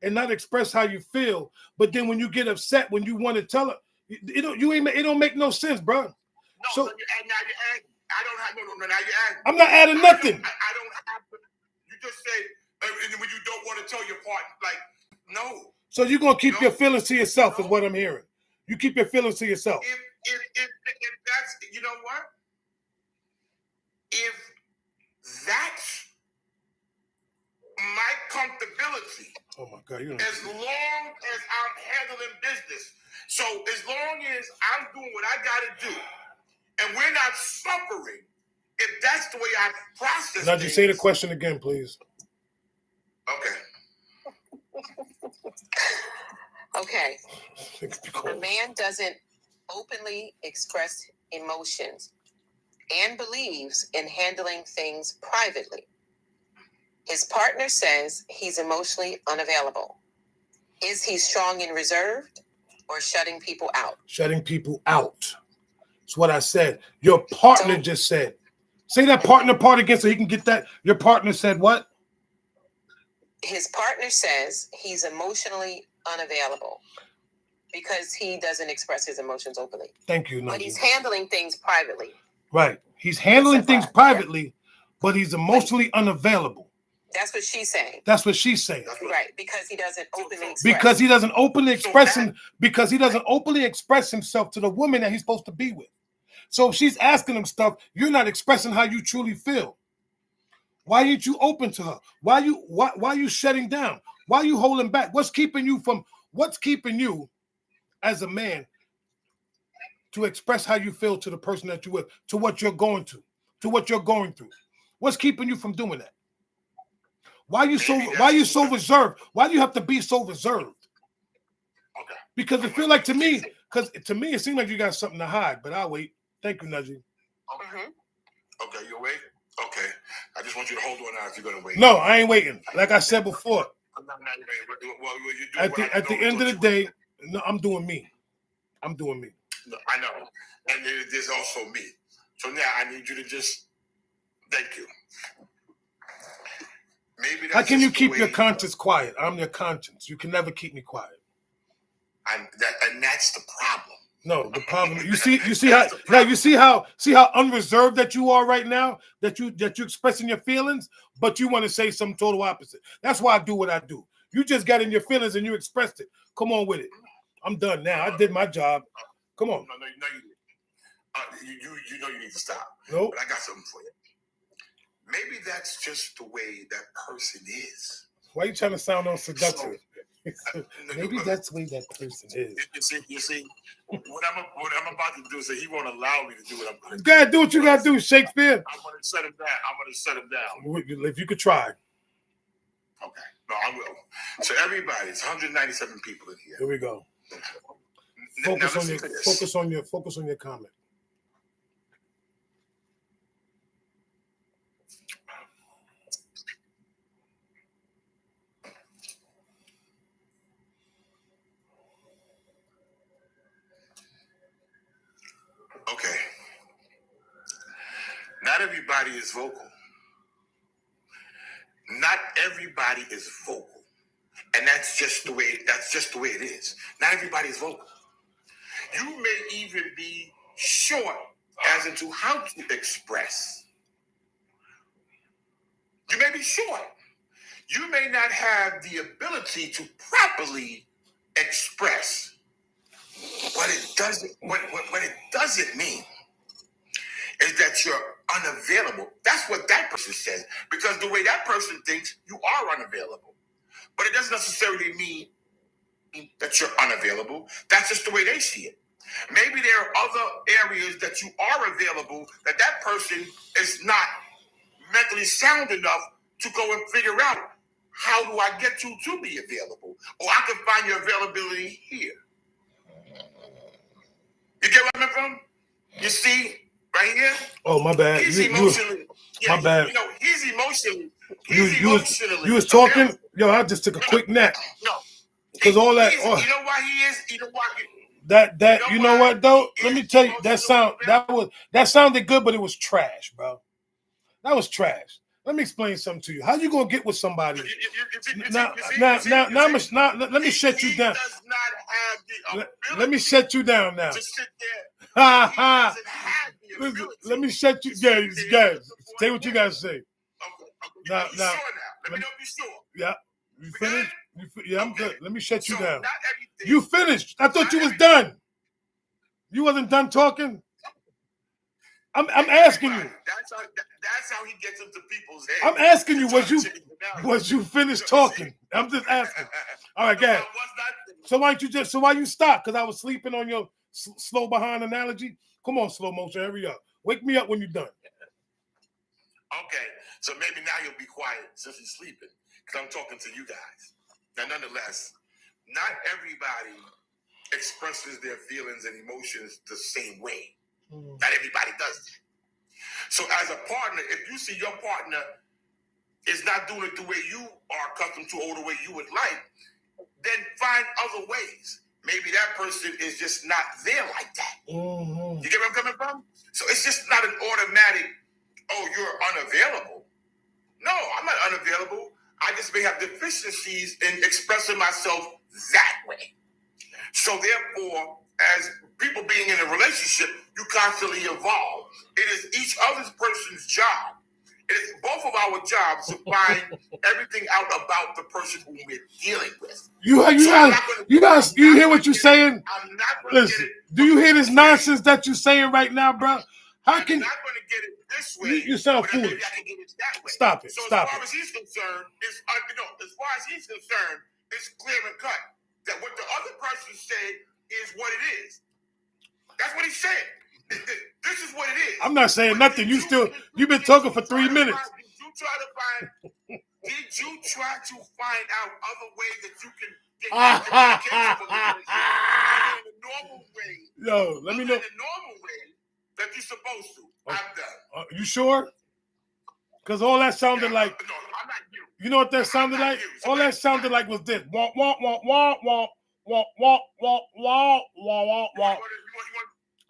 A: and not express how you feel, but then when you get upset, when you want to tell her, it don't make no sense, bro.
B: no,
A: So
B: now you add, I don't have no. Now you add.
A: I'm not adding nothing.
B: I don't have to. You just say when you don't want to tell your partner, like, no.
A: So you're gonna keep
B: No.
A: your feelings to yourself,
B: No.
A: is what I'm hearing. You keep your feelings to yourself.
B: If that's, you know what? If that's my comfortability,
A: Oh my God, you know.
B: as long as I'm handling business, so as long as I'm doing what I gotta do, and we're not suffering, if that's the way I process
A: Now,
B: things.
A: you say the question again, please.
B: Okay.
C: Okay. The man doesn't openly express emotions and believes in handling things privately. His partner says he's emotionally unavailable. Is he strong and reserved or shutting people out?
A: Shutting people out. That's what I said. Your partner just said. Say that partner part again so he can get that. Your partner said what?
C: His partner says he's emotionally unavailable because he doesn't express his emotions openly.
A: Thank you,
C: But
A: Nigel.
C: he's handling things privately.
A: Right. He's handling things privately, but he's emotionally unavailable.
C: That's what she's saying.
A: That's what she's saying.
C: Right, because he doesn't openly express.
A: Because he doesn't openly express himself to the woman that he's supposed to be with. So if she's asking him stuff, you're not expressing how you truly feel. Why ain't you open to her? Why are you shutting down? Why are you holding back? What's keeping you as a man to express how you feel to the person that you're with, to what you're going through? What's keeping you from doing that? Why are you so reserved? Why do you have to be so reserved?
B: Okay.
A: Because it feels like to me it seems like you got something to hide, but I'll wait. Thank you, Najee.
B: Okay, you'll wait? Okay. I just want you to hold on now if you're going to wait.
A: No, I ain't waiting. Like I said before,
B: I'm not waiting. Well,
A: at the end of the day, no, I'm doing me. I'm doing me.
B: No, I know. And there's also me. So now I need you to just, thank you. Maybe that's
A: How can you
B: just the
A: keep
B: way-
A: your conscience quiet? I'm your conscience. You can never keep me quiet.
B: And that's the problem.
A: No, the problem. You see how unreserved that you are right now. That you're expressing your feelings, but you want to say something total opposite. That's why I do what I do. You just got in your feelings and you expressed it. Come on with it. I'm done now. I did my job. Come on.
B: No, you didn't. You know you need to stop.
A: Nope.
B: But I got something for you. Maybe that's just the way that person is.
A: Why are you trying to sound all seductive? Maybe that's the way that person is.
B: You see, what I'm about to do is say he won't allow me to do what I'm going to do.
A: You gotta do what you gotta do, Shakespeare.
B: I'm going to set him down.
A: If you could try.
B: Okay. No, I will. So everybody, it's 197 people in here.
A: Here we go.
B: Now
A: Focus
B: listen to this.
A: Focus on your comment.
B: Okay. Not everybody is vocal. Not everybody is vocal. And that's just the way it is. Not everybody is vocal. You may even be short as into how to express be short. You may not have the ability to properly express what it doesn't. What it doesn't mean is that you're unavailable. That's what that person says. Because the way that person thinks, you are unavailable. But it doesn't necessarily mean that you're unavailable. That's just the way they see it. Maybe there are other areas that you are available that that person is not mentally sound enough to go and figure out, how do I get you to be available? Or I can find your availability here. You get where I'm from? You see, right here?
A: Oh, my bad.
B: He's emotionally.
A: My bad.
B: You know, he's emotionally.
A: You was talking.
B: available.
A: Yo, I just took a quick nap.
B: No.
A: Because all that.
B: You know why he is? You know why?
A: You know what though? Let me tell you, that sounded good, but it was trash, bro. That was trash. Let me explain something to you. How you gonna get with somebody? Now, let me shut you down.
B: Does not have the
A: Let me shut you down now.
B: to sit there.
A: Ha
B: He
A: ha.
B: doesn't have the
A: Listen,
B: ability
A: let me shut you. Guys, say what you guys say.
B: Okay.
A: Now,
B: You sure now? Let me know if you're sure.
A: Yeah, you finished? Yeah, I'm good. Let me shut you
B: So,
A: down.
B: not everything.
A: You finished. I thought you was done. You wasn't done talking. I'm asking you.
B: That's how he gets into people's heads.
A: I'm asking you, was you finished talking? I'm just asking. All right, guys. So why you stop? Because I was sleeping on your slow behind analogy. Come on, slow motion, hurry up. Wake me up when you're done.
B: Okay, so maybe now you'll be quiet since he's sleeping, because I'm talking to you guys. Now, nonetheless, not everybody expresses their feelings and emotions the same way. Not everybody does that. So as a partner, if you see your partner is not doing it the way you are accustomed to or the way you would like, then find other ways. Maybe that person is just not there like that. You get where I'm coming from? So it's just not an automatic, oh, you're unavailable. No, I'm not unavailable. I just may have deficiencies in expressing myself that way. So therefore, as people being in a relationship, you constantly evolve. It is each other's person's job. It is both of our jobs to find everything out about the person who we're dealing with.
A: You hear what you're saying?
B: I'm not going to
A: Listen,
B: get it.
A: do you hear this nonsense that you're saying right now, bro? How
B: I'm
A: can
B: not going to get it this way.
A: you sound
B: but then maybe
A: foolish?
B: I can get it that way.
A: Stop it.
B: So
A: Stop
B: as far
A: it.
B: as he's concerned, it's clear and cut that what the other person said is what it is. That's what he said. This is what it is.
A: I'm not saying nothing. You've been talking for 3 minutes.
B: Did you try to find out other ways that you can get communication from the relationship in the normal way?
A: Yo, let me know.
B: In the normal way that you're supposed to. I'm done.
A: You sure? Because all that sounded like.
B: No, I'm not you.
A: You know what that sounded like? All that sounded like was this. Womp, womp, womp, womp, womp, womp, womp, womp, womp, womp, womp.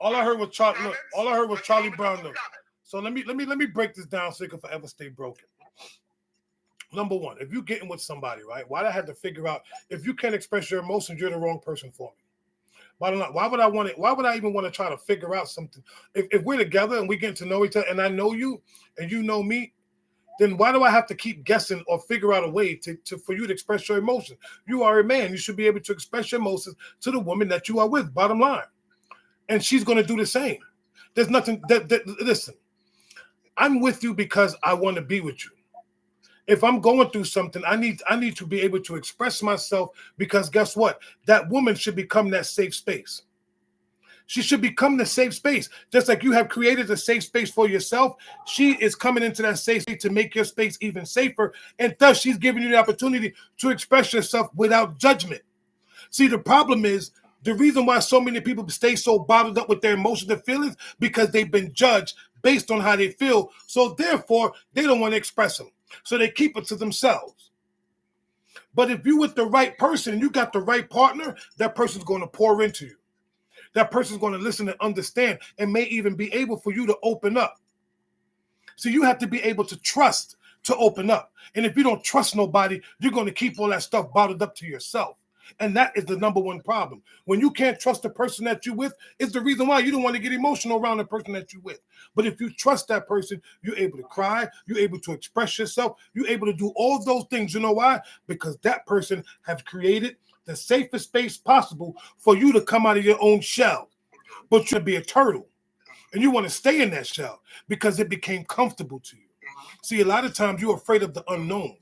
A: All I heard was Charlie Brown. Though. So let me break this down so it can forever stay broken. Number one, if you're getting with somebody, right? Why do I have to figure out if you can't express your emotions, you're the wrong person for me? Why would I even want to try to figure out something? If we're together and we get to know each other and I know you and you know me, then why do I have to keep guessing or figure out a way for you to express your emotions? You are a man. You should be able to express your emotions to the woman that you are with, bottom line. And she's going to do the same. There's nothing listen, I'm with you because I want to be with you. If I'm going through something, I need to be able to express myself because guess what? That woman should become that safe space. She should become the safe space. Just like you have created a safe space for yourself, she is coming into that safe space to make your space even safer. And thus, she's giving you the opportunity to express yourself without judgment. See, the problem is, the reason why so many people stay so bottled up with their emotions and feelings because they've been judged based on how they feel. So therefore, they don't want to express them. So they keep it to themselves. But if you're with the right person, you got the right partner, that person's going to pour into you. That person's going to listen and understand and may even be able for you to open up. So you have to be able to trust to open up. And if you don't trust nobody, you're going to keep all that stuff bottled up to yourself. And that is the number one problem. When you can't trust the person that you're with, it's the reason why you don't want to get emotional around the person that you're with. But if you trust that person, you're able to cry, you're able to express yourself, you're able to do all of those things. You know why? Because that person has created the safest space possible for you to come out of your own shell. But you're to be a turtle. And you want to stay in that shell because it became comfortable to you. See, a lot of times you're afraid of the unknown.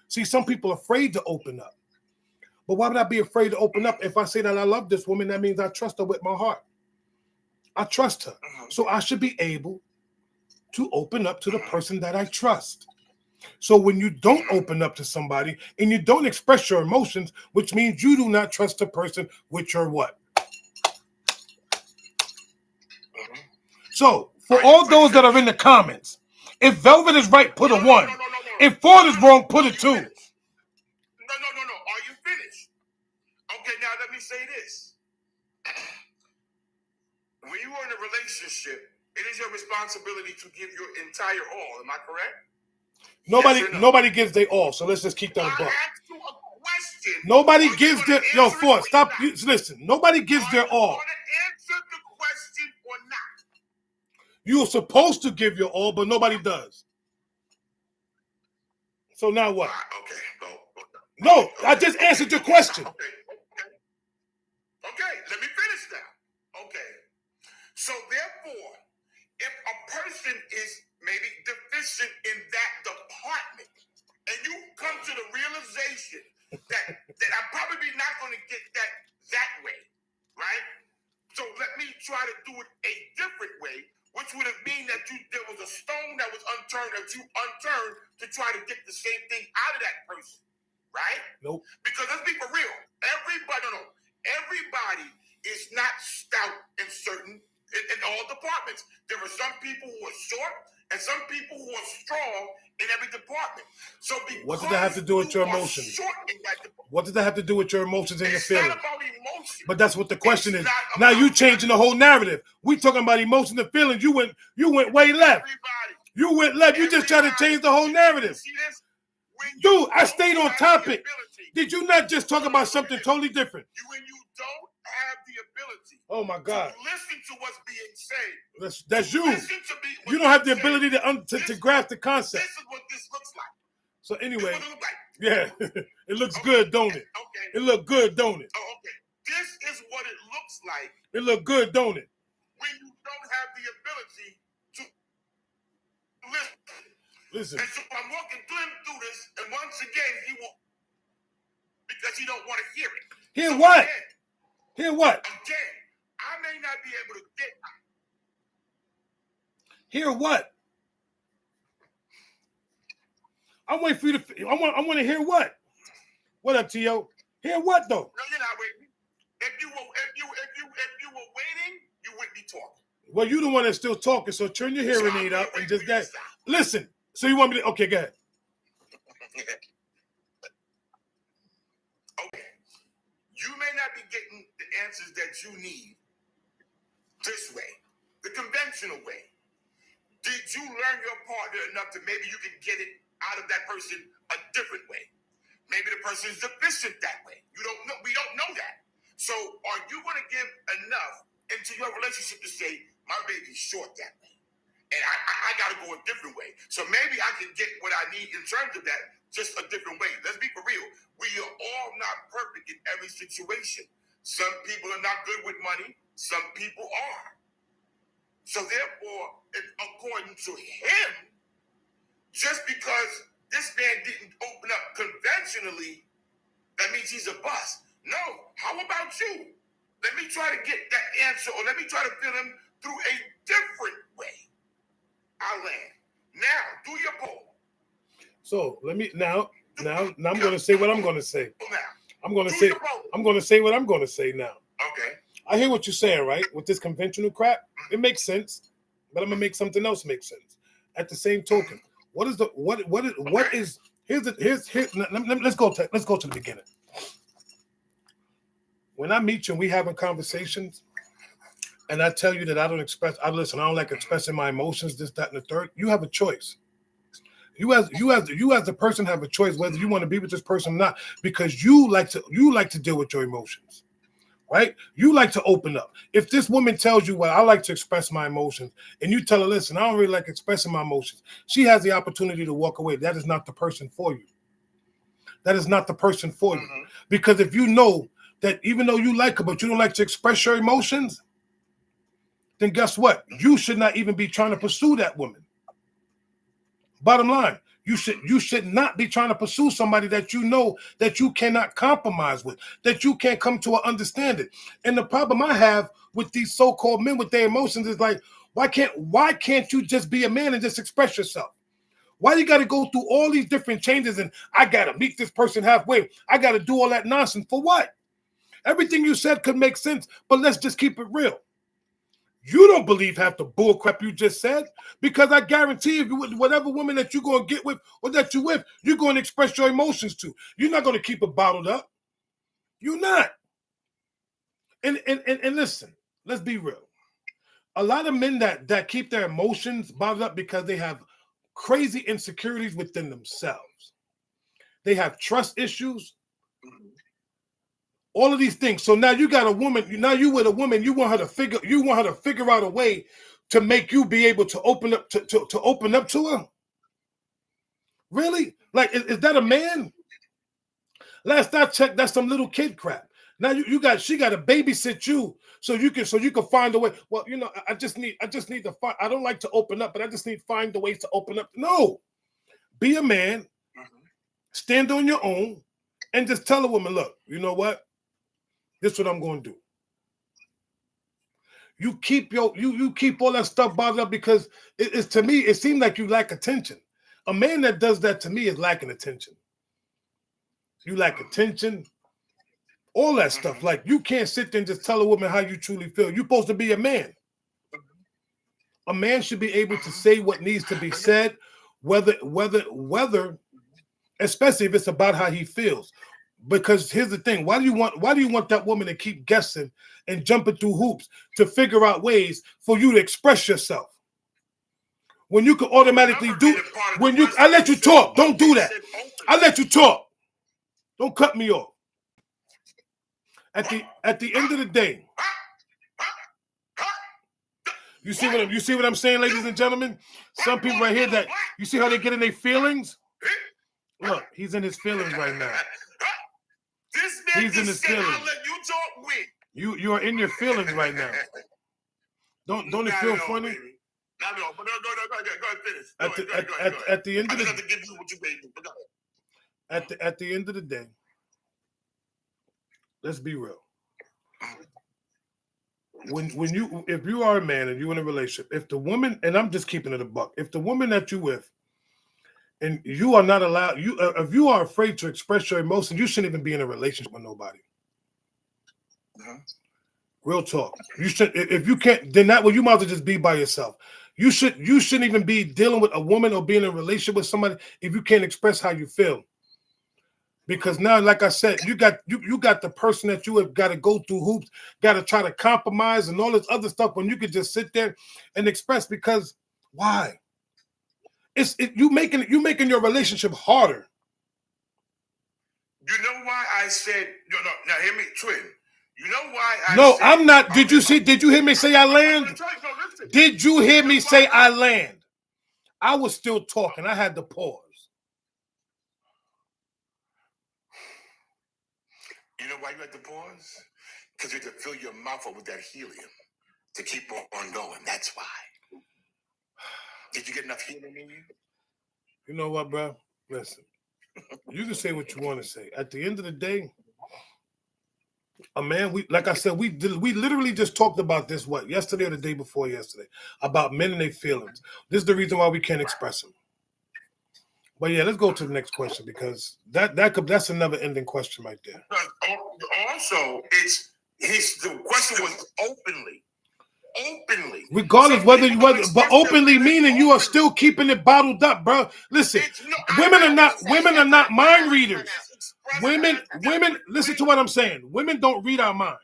A: See, some people are afraid to open up. But why would I be afraid to open up? If I say that I love this woman, that means I trust her with my heart. I trust her. So I should be able to open up to the person that I trust. So when you don't open up to somebody and you don't express your emotions, which means you do not trust the person with your what? So for all those that are in the comments, if Velvet is right, put a 1. If Ford is wrong, put a 2.
B: No. Are you finished? Okay, now let me say this. When you are in a relationship, it is your responsibility to give your entire all. Am I correct?
A: Nobody gives their all. So let's just keep that a buck.
B: I asked you a question.
A: Nobody gives their Ford, stop. Listen. Nobody gives their all.
B: Are you going to answer the question or not?
A: You're supposed to give your all, but nobody does. So now what?
B: Okay.
A: No, I just answered your question.
B: Okay, let me finish now. Okay. So therefore, if a person is maybe deficient in that department, and you come to the realization that I'm probably not going to get that way, right? So let me try to do it a different way, which would have mean that there was a stone that was unturned that you unturned to try to get the same thing out of that person, right?
A: Nope.
B: Because let's be for real. Everybody is not stout in all departments. There are some people who are short and some people who are strong in every department. So
A: what does that have to do with your emotions? What does that have to do with your emotions and your feelings?
B: It's not about emotion.
A: But that's what the question is. Now you changing the whole narrative. We talking about emotions and feelings. You went way left. You went left. You just trying to change the whole narrative. Dude, I stayed on topic. Did you not just talk about something totally different?
B: When you don't have the ability.
A: Oh my God.
B: To listen to what's being said.
A: That's you. You don't have the ability to grasp the concept.
B: This is what this looks like.
A: So anyway, yeah, it looks good, don't it?
B: Okay.
A: It look good, don't it?
B: Oh, okay. This is what it looks like.
A: It look good, don't it?
B: When you don't have the ability to listen. And so I'm walking through this, and once again, he will, because he don't want to hear it.
A: Hear what? Hear what?
B: Again, I may not be able to get.
A: Hear what? I'm waiting for you to. I want to hear what? What up, T.O.? Hear what though?
B: No, you're not waiting. If you were waiting, you wouldn't be talking.
A: Well, you the one that's still talking, so turn your hearing aid up and just get. Listen. So you want me to? Okay, go ahead.
B: Okay. You may not be getting the answers that you need this way, the conventional way. Did you learn your partner enough to maybe you can get it out of that person a different way? Maybe the person is deficient that way. You don't know. We don't know that. So are you going to give enough into your relationship to say, my baby's short that way? And I got to go a different way. So maybe I can get what I need in terms of that just a different way. Let's be for real. We are all not perfect in every situation. Some people are not good with money. Some people are. So therefore, according to him, just because this man didn't open up conventionally, that means he's a bust. No. How about you? Let me try to get that answer, or let me try to fill him through a different way. I'll land. Now, do your poll.
A: So let me now I'm going to say what I'm going to say. I'm going to say what I'm going to say now.
B: Okay.
A: I hear what you're saying, right? With this conventional crap, it makes sense, but I'm gonna make something else make sense. At the same token, let's go to the beginning. When I meet you and we having conversations, and I tell you that I don't like expressing my emotions, this, that, and the third, you have a choice. You as the person have a choice whether you want to be with this person or not, because you like to deal with your emotions, right? You like to open up. If this woman tells you, well, I like to express my emotions, and you tell her, listen, I don't really like expressing my emotions, she has the opportunity to walk away. That is not the person for you. That is not the person for you. Because if you know that even though you like her, but you don't like to express your emotions, then guess what? You should not even be trying to pursue that woman. Bottom line, you should not be trying to pursue somebody that you know that you cannot compromise with, that you can't come to an understanding. And the problem I have with these so-called men with their emotions is like, why can't you just be a man and just express yourself? Why you got to go through all these different changes and I got to meet this person halfway? I got to do all that nonsense for what? Everything you said could make sense, but let's just keep it real. You don't believe half the bull crap you just said, because I guarantee you, whatever woman that you're going to get with or that you're with, you're going to express your emotions to. You're not going to keep it bottled up. You're not. And listen, let's be real. A lot of men that keep their emotions bottled up because they have crazy insecurities within themselves. They have trust issues. All of these things. So now you got a woman. Now you with a woman. You want her to figure out a way to make you be able to open up to open up to her. Really? Like, is that a man? Last I checked, that's some little kid crap. Now she got to babysit you so you can find a way. Well, I just need to find. I don't like to open up, but I just need to find the ways to open up. No, be a man, stand on your own, and just tell a woman, look, you know what? This is what I'm going to do. You keep all that stuff bottled up because it's to me, it seems like you lack attention. A man that does that to me is lacking attention. You lack attention, all that stuff. Like, you can't sit there and just tell a woman how you truly feel. You're supposed to be a man. A man should be able to say what needs to be said, whether, especially if it's about how he feels. Because here's the thing: why do you want that woman to keep guessing and jumping through hoops to figure out ways for you to express yourself? When you can automatically I let you talk. Don't do that. I let you talk. Don't cut me off. At the end of the day, you see what I'm saying, ladies and gentlemen? Some people right here, that you see how they get in their feelings? Look, he's in his feelings right now.
B: This man he's in his feelings. I'll let you talk with.
A: You are in your feelings right now. Don't it feel funny?
B: No, but go ahead, finish.
A: At the end of the day,
B: to give you what you gave me.
A: At the end of the day, let's be real. If you are a man and you're in a relationship, if the woman, and I'm just keeping it a buck, if the woman that you with, and you are not allowed, if you are afraid to express your emotions, you shouldn't even be in a relationship with nobody. Real talk. You should, if you can't, then that way you might as well just be by yourself. You shouldn't even be dealing with a woman or being in a relationship with somebody if you can't express how you feel. Because now, like I said, you got the person that you have got to go through hoops, got to try to compromise and all this other stuff when you could just sit there and express. Because why? You making your relationship harder.
B: You know why I said no? Now hear me, twin. You know why I
A: No,
B: said,
A: I'm not. Did you hear me say I land? Did you hear me say I land? I was still talking. I had to pause.
B: You know why you had to pause? Because you had to fill your mouth up with that helium to keep on going. That's why. Did you get enough helium in you?
A: You know what, bro? Listen, you can say what you want to say. At the end of the day, a man, like I said, we literally just talked about this, yesterday or the day before yesterday, about men and their feelings. This is the reason why we can't express them. But yeah, let's go to the next question, because that's another ending question right there.
B: Also, the question was openly.
A: Regardless but openly meaning you are still keeping it bottled up, bro. Listen, women are not mind readers. Women, listen to what I'm saying. Women don't read our minds.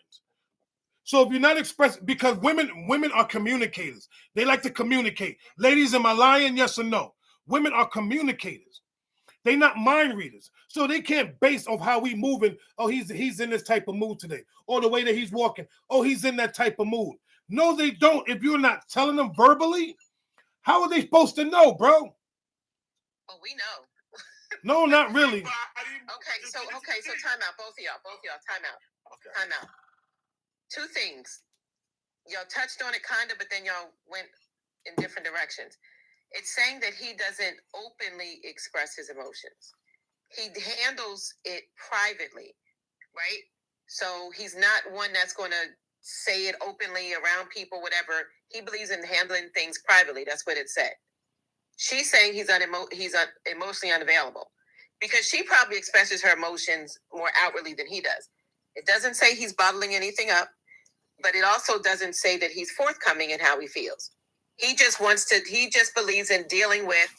A: So if you're not expressing, because women are communicators. They like to communicate. Ladies, am I lying? Yes or no? Women are communicators. They not mind readers. So they can't base off how we moving. Oh, he's in this type of mood today. Or the way that he's walking. Oh, he's in that type of mood. No, they don't. If you're not telling them verbally, how are they supposed to know, bro?
C: Oh, we know.
A: No, not really.
C: Okay, so time out, both of y'all, time out.
B: Okay.
C: Time out. Two things. Y'all touched on it kind of, but then y'all went in different directions. It's saying that he doesn't openly express his emotions. He handles it privately, right? So he's not one that's going to say it openly around people, whatever. He believes in handling things privately. That's what it said. She's saying he's emotionally unavailable because she probably expresses her emotions more outwardly than he does. It doesn't say he's bottling anything up, but it also doesn't say that he's forthcoming in how he feels. He just believes in dealing with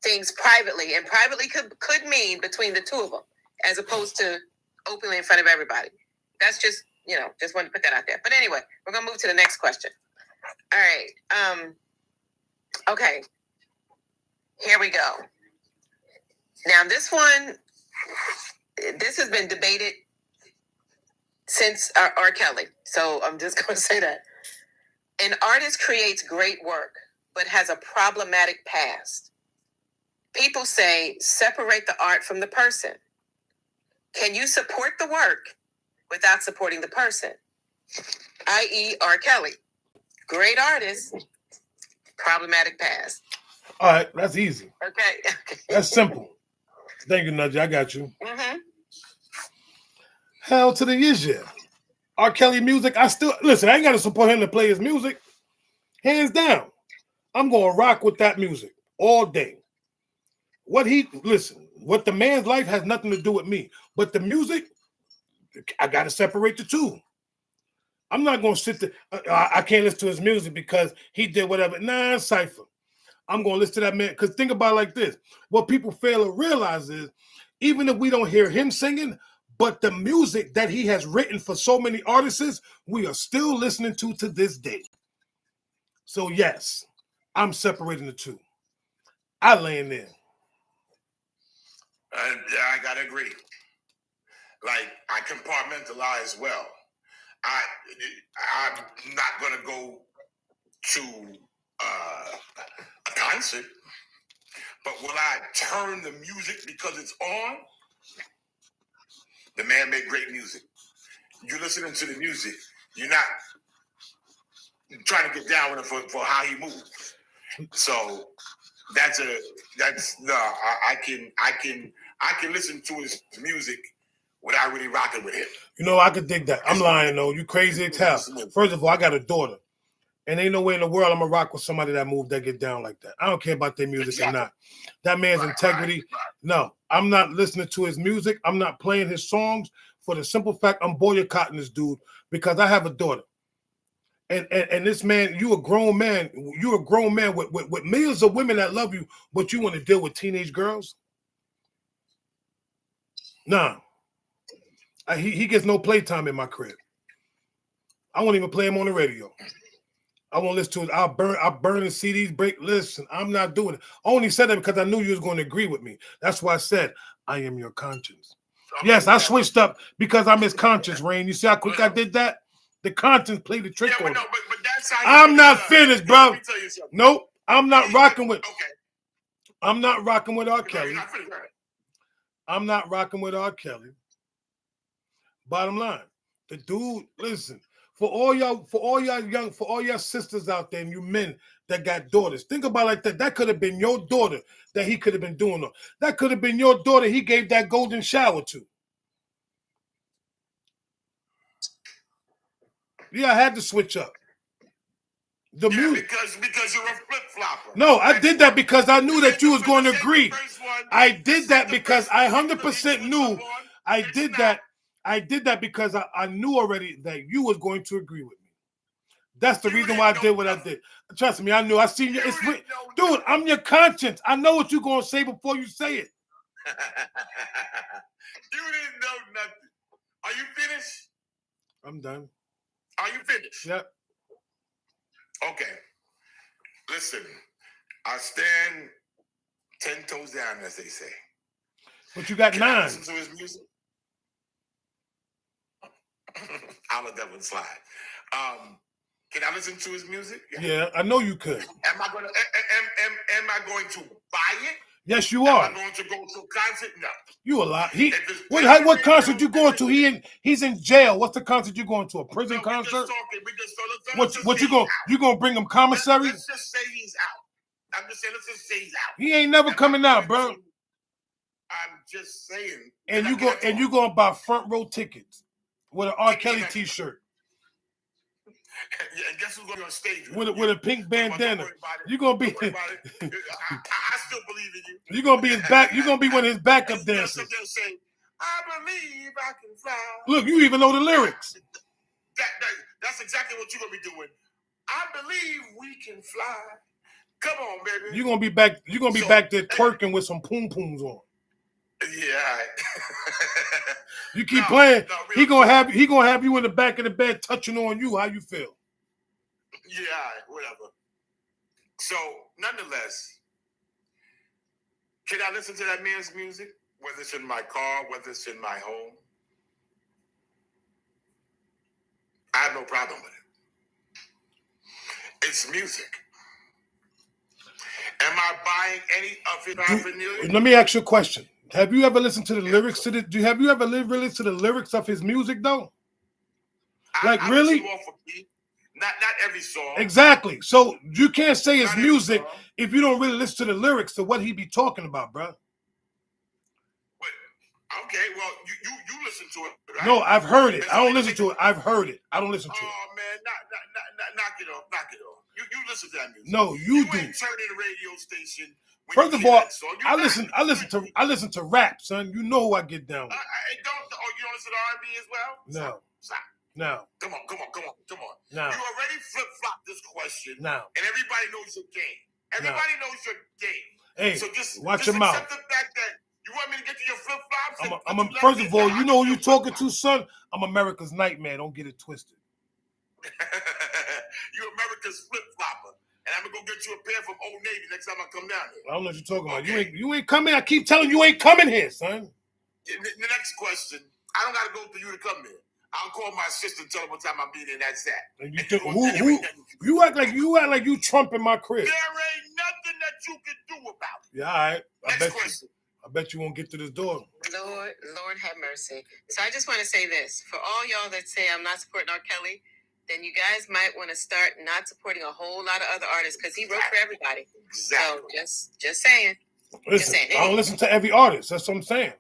C: things privately, and privately could mean between the two of them as opposed to openly in front of everybody. That's just, just wanted to put that out there. But anyway, we're going to move to the next question. All right. Okay. Here we go. Now, this has been debated since R. Kelly. So I'm just going to say that. An artist creates great work, but has a problematic past. People say, separate the art from the person. Can you support the work without supporting the person? I.e. R. Kelly. Great artist, problematic past.
A: All right, that's easy.
C: Okay.
A: That's simple. Thank you, Nudgy. I got you.
C: Mm-hmm.
A: Hell to the yeah. R. Kelly music, I ain't got to support him to play his music. Hands down. I'm going to rock with that music all day. What the man's life has nothing to do with me. But the music, I got to separate the two. I'm not going to sit there. I can't listen to his music because he did whatever. Nah, Cypher. I'm going to listen to that man. Because think about it like this. What people fail to realize is, even if we don't hear him singing, but the music that he has written for so many artists, we are still listening to this day. So yes, I'm separating the two. I lay in there.
B: I gotta agree. Like, I compartmentalize as well. I'm not gonna go to a concert, but will I turn the music because it's on? The man made great music. You're listening to the music. You're not trying to get down with him for how he moves. So I can listen to his music without really rocking with him.
A: I could dig that. I'm lying though. You crazy as hell. First of all, I got a daughter. And ain't no way in the world I'm gonna rock with somebody that move that get down like that. I don't care about their music or not. That man's integrity. Right. No, I'm not listening to his music. I'm not playing his songs for the simple fact I'm boycotting this dude because I have a daughter. And this man, you a grown man. You're a grown man with millions of women that love you, but you want to deal with teenage girls? Nah. He gets no playtime in my crib. I won't even play him on the radio. I won't listen to it. I'll burn the CDs, break. Listen, I'm not doing it. I only said that because I knew you was going to agree with me. That's why I said, I am your conscience. Yes, I switched up because I'm his conscience, Rain. You see how quick I did that? The conscience played the trick on me.
B: But that's how
A: I'm not finished, bro.
B: Let me tell you something.
A: Nope, I'm not rocking with.
B: Okay.
A: I'm not rocking with R. Kelly.
B: You're not finished, right?
A: I'm not rocking with R. Kelly. Bottom line, the dude, listen. For all y'all sisters out there and you men that got daughters, think about it like that. That could have been your daughter that he could have been doing. That could have been your daughter he gave that golden shower to. Yeah, I had to switch up. The music.
B: Because you're a flip-flopper.
A: No, I did that because I knew that you was going to agree. I did that because I 100% knew. I did that. I did that because I knew already that you was going to agree with me. That's the reason why I did what I did. Trust me, I knew. I seen you. Dude, I'm your conscience. I know what you're going to say before you say it.
B: You didn't know nothing. Are you finished?
A: I'm done.
B: Are you finished?
A: Yep.
B: Okay. Listen, I stand 10 toes down, as they say.
A: But you got
B: Can I
A: 9.
B: listen to his music? I'll let that one slide. Can I listen to his music?
A: Yeah, I know you could.
B: Am I going to buy it?
A: Yes, you
B: Am
A: are.
B: I going to go to a concert? No.
A: You a lot.
B: What
A: concert you going to? He's in jail. What's the concert you going to? A prison concert? What you going? You gonna bring him commissary?
B: Let's just say he's out. I'm just saying. Let's just say he's out.
A: He ain't never coming out, bro.
B: I'm just saying.
A: And you gonna buy front row tickets with an R. Kelly T-shirt.
B: Yeah, and guess who's going to be on stage
A: with a pink bandana? You're gonna be.
B: I still believe in you.
A: You're gonna be his back. You're gonna be one of his backup dancers.
B: Say, I believe I can fly.
A: Look, you even know the lyrics.
B: That's exactly what you're gonna be doing. I believe we can fly. Come on, baby.
A: You're gonna be back. You're gonna be back there twerking with some poom pooms on.
B: Yeah. All right.
A: You keep playing. He gonna have you in the back of the bed touching on you. How you feel?
B: Yeah, all right, whatever. So, nonetheless, can I listen to that man's music? Whether it's in my car, whether it's in my home, I have no problem with it. It's music. Am I buying any of his paraphernalia?
A: Let me ask you a question. Have you ever listened to the lyrics to the? Have you ever listened to the lyrics of his music though? Like really?
B: Not every song.
A: Exactly. So you can't say it's music if you don't really listen to the lyrics to what he be talking about, bro.
B: Okay, well, you listen to it, right?
A: No, I've heard it. I don't listen to it. I've heard it. I don't listen to it.
B: Oh man, knock it off. You listen to that music.
A: No, you do.
B: Ain't turning the radio station.
A: First of all, I listen to rap, son. You know who I get down with.
B: You don't listen to R&B as well?
A: No.
B: Stop.
A: No.
B: Come on.
A: No.
B: You already flip-flopped this question.
A: No.
B: And everybody knows your game. Everybody knows your game.
A: Hey,
B: so just
A: watch your mouth.
B: Accept the fact that you want me to get to your flip-flops?
A: First of all, you know who you talking to, son? I'm America's nightmare. Don't get it twisted.
B: You America's flip-flopper. And I'm going to go get you a pair from Old Navy next time I come down here.
A: I don't know what you're talking about. You ain't coming. I keep telling you ain't coming here, son.
B: The next question, I don't got to go for you to come here. I'll call my sister and tell her what time I'll be there, and that's that.
A: And you act like you trumping my crib.
B: There ain't nothing that you can do about it.
A: Yeah, all right.
B: Next question.
A: I bet you won't get to this door.
C: Lord have mercy. So I just want to say this. For all y'all that say I'm not supporting R. Kelly, then you guys might want to start not supporting a whole lot of other artists because he wrote for everybody.
B: Exactly.
C: So just saying.
A: Listen, I don't listen to every artist. That's what I'm saying.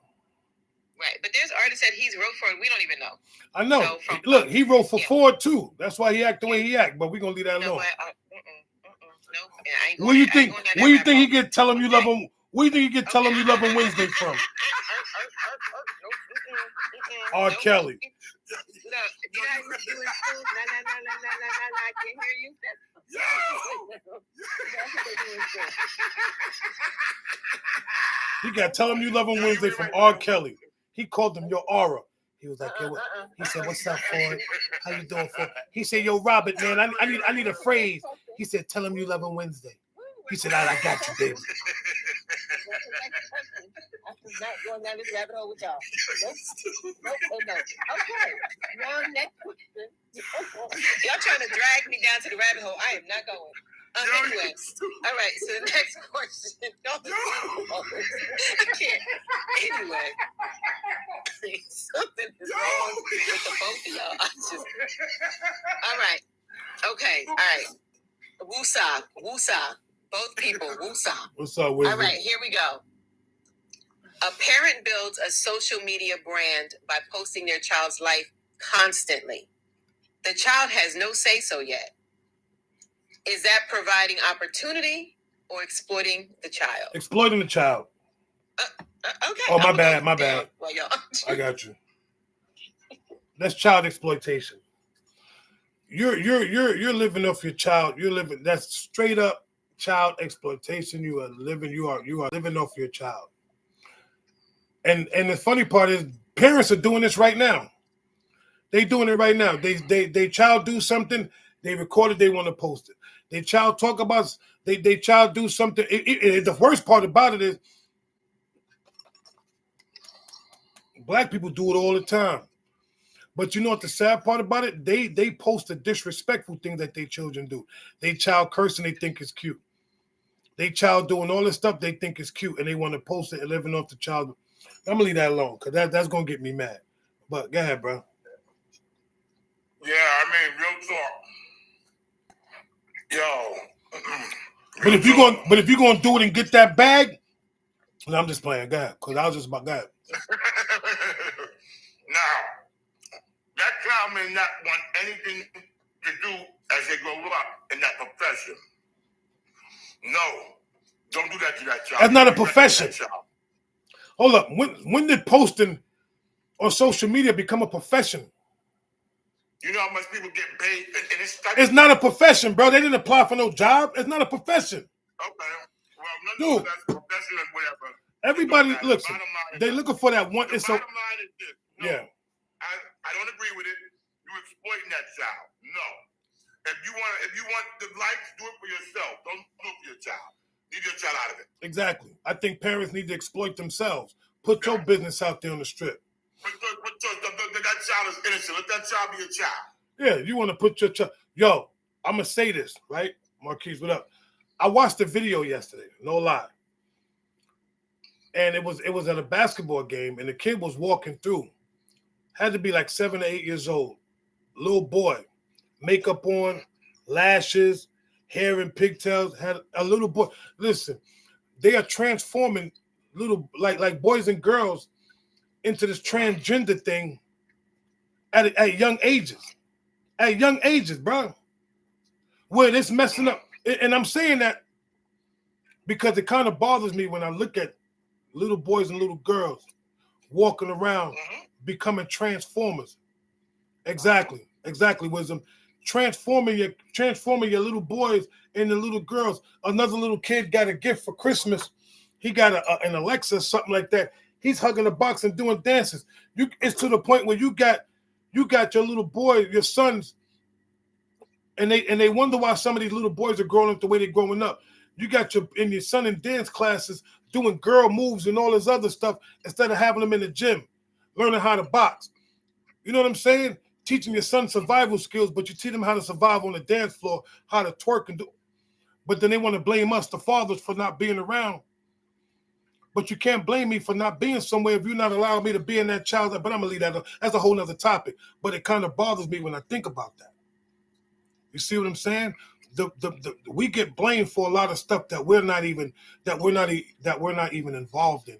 C: Right, but there's artists that he's wrote for and we don't even know.
A: I know.
C: So
A: look, he wrote for Ford too. That's why he act the way he act. But we're gonna leave that alone.
C: No,
A: Where you think he get tell him you love him? Where you think he get tell him you love him Wednesday from? R. Kelly.
C: Look, you know how you do in school? I can't hear you.
A: He got tell him you love him Wednesday from R. Kelly. He called him your aura. He was like, he said, "What's up, Ford? How you doing, Ford?" He said, "Yo, Robert, man, I need a phrase." He said, "Tell him you love him Wednesday." He said, "I got you, baby."
C: I'm not going down this rabbit hole with y'all. No. Okay. Now next question. Y'all trying to drag me down to the rabbit hole. I am not going. Anyway. All right. So the next question. I can't. Anyway. Something is wrong with the both of y'all. All right. Okay. All right. Woosah. Both people. Woosah.
A: What's up, Wednesday?
C: All right. Here we go. A parent builds a social media brand by posting their child's life constantly. The child has no say-so yet. Is that providing opportunity or exploiting the child?
A: Exploiting the child.
C: Okay.
A: Oh, my bad.
C: Well, y'all.
A: I got you. That's child exploitation. You're living off your child. That's straight up child exploitation. You are living off your child. And the funny part is parents are doing this right now. They doing it right now. They child do something, they record it, they want to post it. Their child talk about they child do something. The worst part about it is black people do it all the time. But you know what the sad part about it? They post the disrespectful thing that their children do. They child cursing, they think it's cute. They child doing all this stuff they think is cute, and they want to post it and living off the child. I'm gonna leave that alone because that's gonna get me mad. But go ahead, bro.
B: Yeah, I mean, real talk. Yo.
A: But if you're gonna do it and get that bag, no, I'm just playing. Go ahead, because I was just about that.
B: Now, that child may not want anything to do as they grow up in that profession. No, don't do that to that child.
A: That's not a profession. Hold up. When did posting on social media become a profession?
B: You know how much people get paid in this study?
A: It's not a profession, bro. They didn't apply for no job. It's not a profession.
B: Okay. Well,
A: dude,
B: that's profession and whatever.
A: Everybody, listen, they looking for that one.
B: The bottom line is this. No,
A: yeah.
B: I don't agree with it. You're exploiting that child. No. If you want the likes, do it for yourself. Don't do it for your child. Leave your child out of it.
A: Exactly. I think parents need to exploit themselves. Put your business out there on the strip.
B: But that child is innocent. Let that child be a child.
A: Yeah, you want to put your child. Yo, I'm gonna say this, right? Marquise, what up? I watched the video yesterday, no lie. And it was at a basketball game, and the kid was walking through. Had to be like 7 or 8 years old. Little boy, makeup on, lashes, hair and pigtails. Had a little boy. Listen, they are transforming little like boys and girls into this transgender thing at young ages. At young ages, bro. Where it's messing up. And I'm saying that because it kind of bothers me when I look at little boys and little girls walking around becoming transformers. Exactly, Wisdom. Transforming your little boys into little girls. Another little kid got a gift for Christmas. He got an Alexa, something like that. He's hugging a box and doing dances. It's to the point where you got your little boy, your sons, and they wonder why some of these little boys are growing up the way they're growing up. You got your son in dance classes doing girl moves and all this other stuff instead of having them in the gym, learning how to box. You know what I'm saying? Teaching your son survival skills, but you teach them how to survive on the dance floor, how to twerk and do. But then they want to blame us, the fathers, for not being around. But you can't blame me for not being somewhere if you're not allowing me to be in that child. But I'm gonna leave that. That's a whole nother topic. But it kind of bothers me when I think about that. You see what I'm saying? We get blamed for a lot of stuff that we're not even involved in,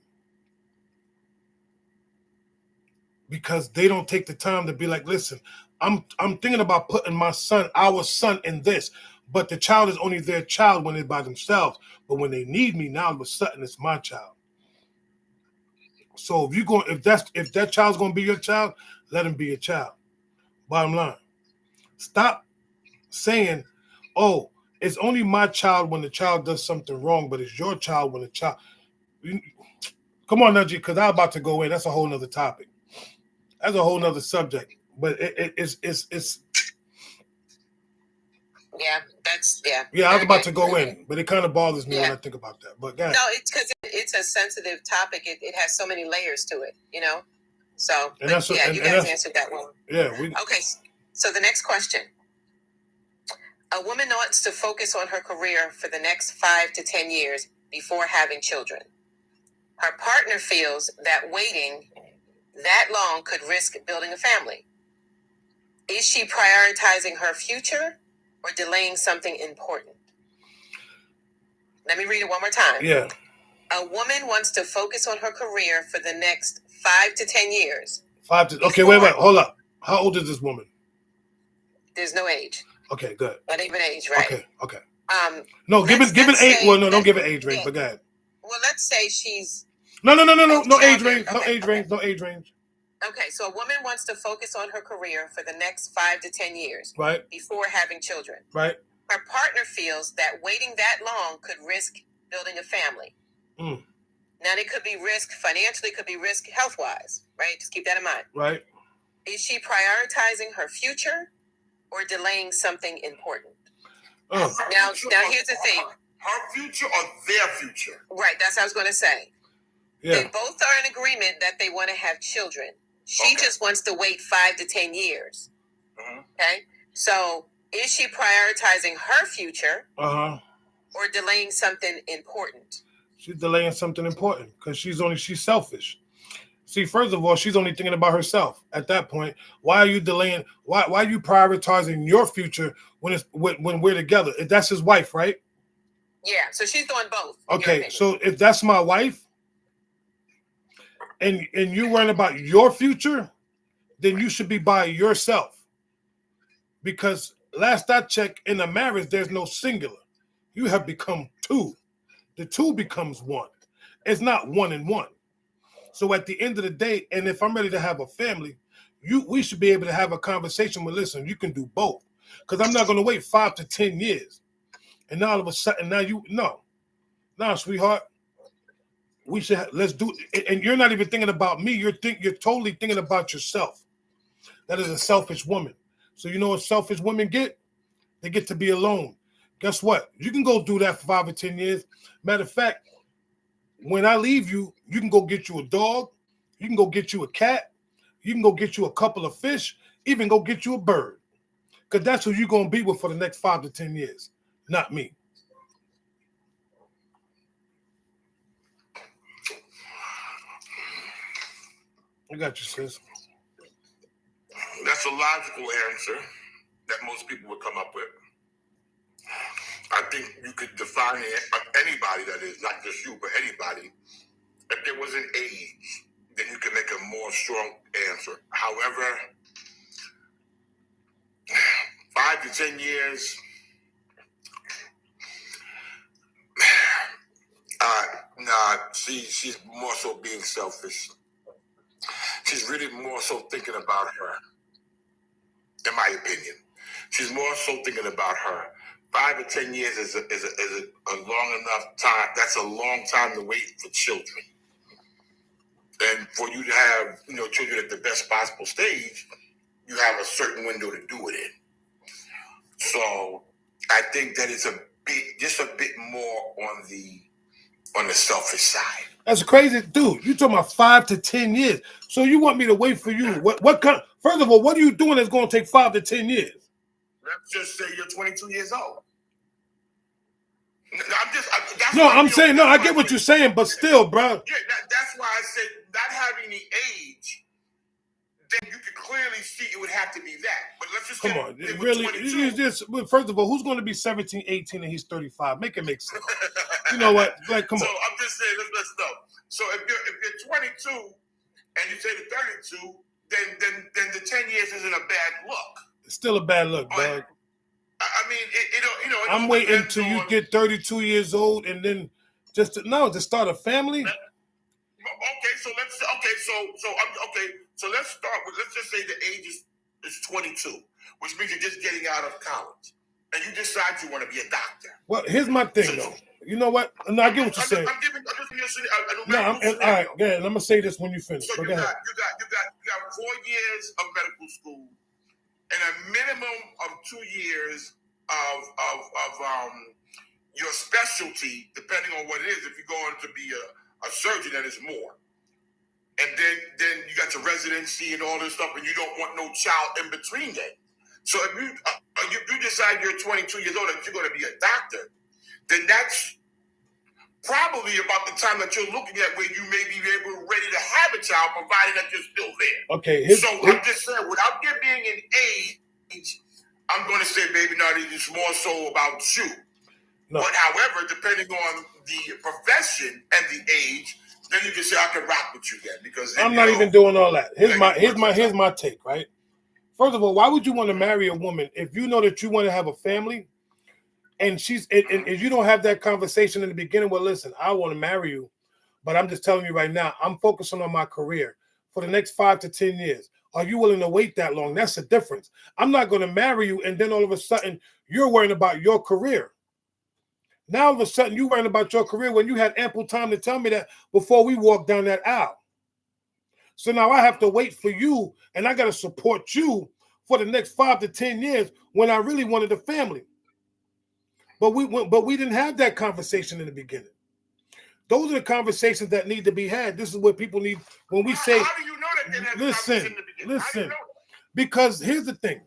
A: because they don't take the time to be like, listen, I'm thinking about putting our son in this, but the child is only their child when they're by themselves. But when they need me, now all of a sudden it's my child. So if that child's gonna be your child, let him be your child. Bottom line, stop saying, oh, it's only my child when the child does something wrong, but it's your child when the child. Come on, Najee, because I'm about to go in. That's a whole nother topic. That's a whole nother subject. But it's.
C: Yeah, that's yeah.
A: Yeah, I was about to go in, but it kind of bothers me when I think about that. But guys,
C: no, it's because it's a sensitive topic. It has so many layers to it, you know. So, you guys answered that one.
A: Yeah.
C: Okay, so the next question. A woman wants to focus on her career for the next 5 to 10 years before having children. Her partner feels that waiting that long could risk building a family. Is she prioritizing her future or delaying something important? Let me read it one more time.
A: Yeah.
C: A woman wants to focus on her career for the next 5 to 10 years.
A: Okay, wait, hold up. How old is this woman?
C: There's no age.
A: Okay, good.
C: Not even age, right?
A: Okay. No, give it age. Well, no, don't give it age range. But go ahead.
C: Well, let's say she's.
A: No age range. Okay. No age range.
C: Okay, so a woman wants to focus on her career for the next 5 to 10 years,
A: right,
C: before having children.
A: Right.
C: Her partner feels that waiting that long could risk building a family. Now, it could be risk financially, could be risk health-wise, right? Just keep that in mind.
A: Right.
C: Is she prioritizing her future or delaying something important? Now, here's the thing.
B: her future or their future?
C: Right, that's what I was going to say.
A: Yeah.
C: They both are in agreement that they want to have children. She just wants to wait 5 to 10 years. Okay? So, is she prioritizing her future or delaying something important?
A: She's delaying something important because she's selfish. See, first of all, she's only thinking about herself at that point. Why are you delaying? Why are you prioritizing your future when we're together? If that's his wife, right?
C: Yeah, so she's doing both.
A: Okay, so if that's my wife and you're worrying about your future, then you should be by yourself. Because last I checked, in a marriage, there's no singular. You have become two. The two becomes one. It's not one and one. So at the end of the day, and if I'm ready to have a family, we should be able to have a conversation with, listen, you can do both. Because I'm not going to wait 5 to 10 years. And now all of a sudden, no, sweetheart, let's do it. And you're not even thinking about me. You're totally thinking about yourself. That is a selfish woman. So you know what selfish women get? They get to be alone. Guess what? You can go do that for 5 or 10 years. Matter of fact, when I leave you, you can go get you a dog. You can go get you a cat. You can go get you a couple of fish. Even go get you a bird. Because that's who you're going to be with for the next 5 to 10 years. Not me. I got you, sis.
B: That's a logical answer that most people would come up with. I think you could define anybody, that is, not just you, but anybody. If there was an age, then you can make a more strong answer. However, 5 to 10 years, she's more so being selfish. She's really more so thinking about her, in my opinion. She's more so thinking about her. 5 to 10 years is a long enough time. That's a long time to wait for children. And for you to have, children at the best possible stage, you have a certain window to do it in. So I think that it's just a bit more on the selfish side.
A: That's crazy, dude. You talking about 5 to 10 years. So you want me to wait for you? What kind? First of all, what are you doing that's going to take 5 to 10 years?
B: Let's just say you're 22 years old.
A: I'm saying, I get what you're saying, but still, bro.
B: Yeah, that's why I said not having the age, then you could clearly see it would have to be that. But let's just
A: come on, really, first of all, who's going to be 17, 18, and he's 35? Make it make sense. You know what? Like, come on.
B: So I'm just saying, let's know. So if you're 22 and you say to 32, then the 10 years isn't a bad look.
A: It's still a bad look, dog.
B: I mean,
A: I'm waiting until you get 32 years old and then to start a family.
B: Okay, so let's start with, let's just say the age is 22, which means you're just getting out of college, and you decide you want to be a doctor.
A: Well, here's my thing, though. You know what? No, I get what you're saying.
B: I'm giving you
A: all right, yeah, and I'm gonna say this when you finish.
B: So you got 4 years of medical school and a minimum of 2 years of your specialty, depending on what it is. If you're going to be a surgeon, that is more. And then you got your residency and all this stuff, and you don't want no child in between that. So if you decide you're 22 years old and you're going to be a doctor, then that's probably about the time that you're looking at where you may be ready to have a child, provided that you're still there.
A: Okay.
B: I'm just saying, without there being an age, I'm going to say, baby, no, it's more so about you. No. But however, depending on the profession and the age, then you can say I can rock with you then, because
A: I'm not even doing all that. Here's my take, right? First of all, why would you want to marry a woman if you know that you want to have a family, and you don't have that conversation in the beginning? Well, listen, I want to marry you, but I'm just telling you right now, I'm focusing on my career for the next 5 to 10 years. Are you willing to wait that long? That's the difference. I'm not going to marry you, and then all of a sudden you're worrying about your career. Now all of a sudden you're worrying about your career when you had ample time to tell me that before we walked down that aisle. So now I have to wait for you, and I got to support you for the next 5 to 10 years when I really wanted a family. But we didn't have that conversation in the beginning. Those are the conversations that need to be had. This is what people need when we say.
B: How do you know that they didn't have the conversation in the beginning? How do you know that?
A: Because here's the thing.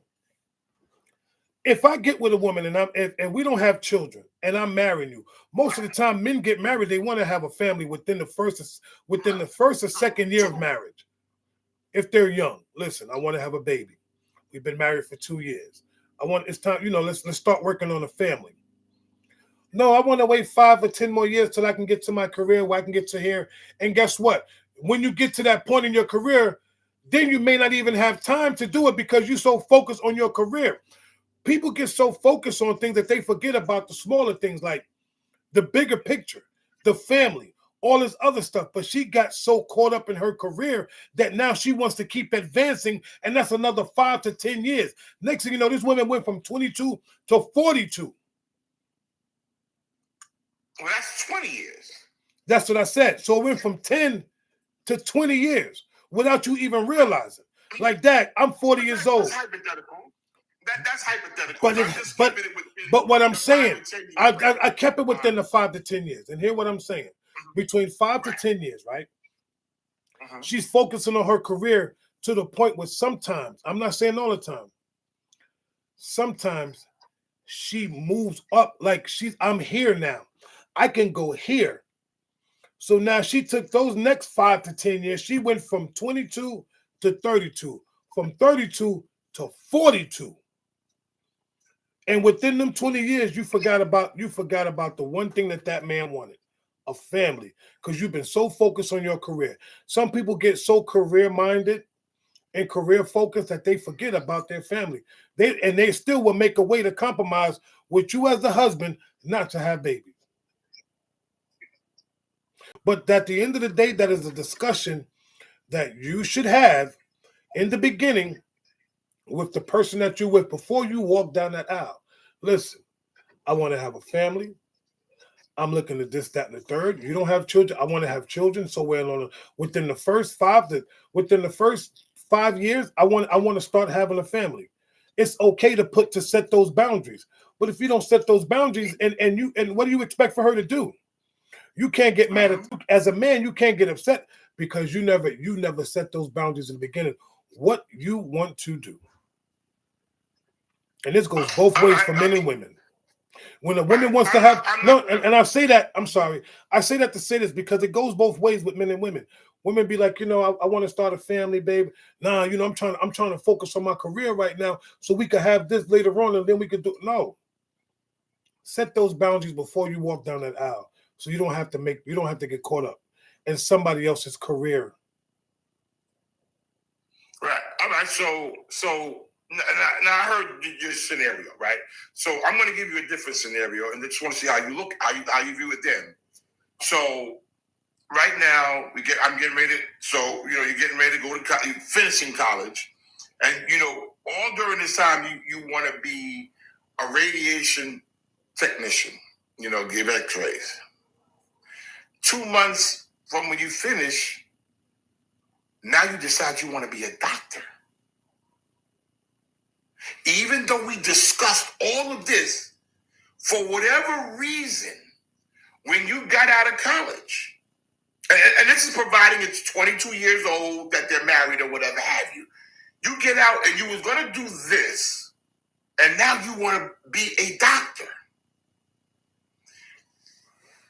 A: If I get with a woman and we don't have children and I'm marrying you, most of the time men get married, they want to have a family within the first or second year of marriage. If they're young, listen, I want to have a baby. We've been married for 2 years. It's time, let's start working on a family. No, I want to wait 5 or 10 more years till I can get to my career where I can get to here. And guess what? When you get to that point in your career, then you may not even have time to do it because you're so focused on your career. People get so focused on things that they forget about the smaller things, like the bigger picture, the family, all this other stuff. But she got so caught up in her career that now she wants to keep advancing, and that's another 5 to 10 years. Next thing you know, this woman went from 22 to 42.
B: Well, that's 20 years.
A: That's what I said. So it went from 10 to 20 years without you even realizing. Like that, I'm 40 years old.
B: That's hypothetical. That's hypothetical.
A: But what I'm saying, I kept it within the 5 to 10 years. And hear what I'm saying. Between 5 to 10 years, right? She's focusing on her career to the point where sometimes, I'm not saying all the time, sometimes she moves up like I'm here now. I can go here. So now she took those next 5 to 10 years. She went from 22 to 32, from 32 to 42. And within them 20 years, you forgot about the one thing that man wanted, a family, because you've been so focused on your career. Some people get so career-minded and career-focused that they forget about their family. They still will make a way to compromise with you as the husband not to have babies. But at the end of the day, that is a discussion that you should have in the beginning with the person that you're with before you walk down that aisle. Listen, I want to have a family. I'm looking at this, that, and the third. You don't have children. I want to have children. So within the first 5 years, I want to start having a family. It's okay to set those boundaries. But if you don't set those boundaries, and what do you expect for her to do? You can't get mad as a man. You can't get upset because you never set those boundaries in the beginning. What you want to do, and this goes both ways for men and women. When a woman wants to have and I say that, I'm sorry, I say that to say this because it goes both ways with men and women. Women be like, I want to start a family, babe. Nah, I'm trying to focus on my career right now so we could have this later on and then we could do. No, set those boundaries before you walk down that aisle. So you don't have to get caught up in somebody else's career.
B: Right. All right. So now I heard your scenario, right? So I'm going to give you a different scenario, and I just want to see how you look, how you view it then. So right now I'm getting ready. You're getting ready to go to college, you're finishing college, and all during this time you want to be a radiation technician. Give X-rays. 2 months from when you finish, now you decide you want to be a doctor. Even though we discussed all of this, for whatever reason, when you got out of college, and this is providing it's 22 years old, that they're married or whatever have you, you get out and you was going to do this, and now you want to be a doctor.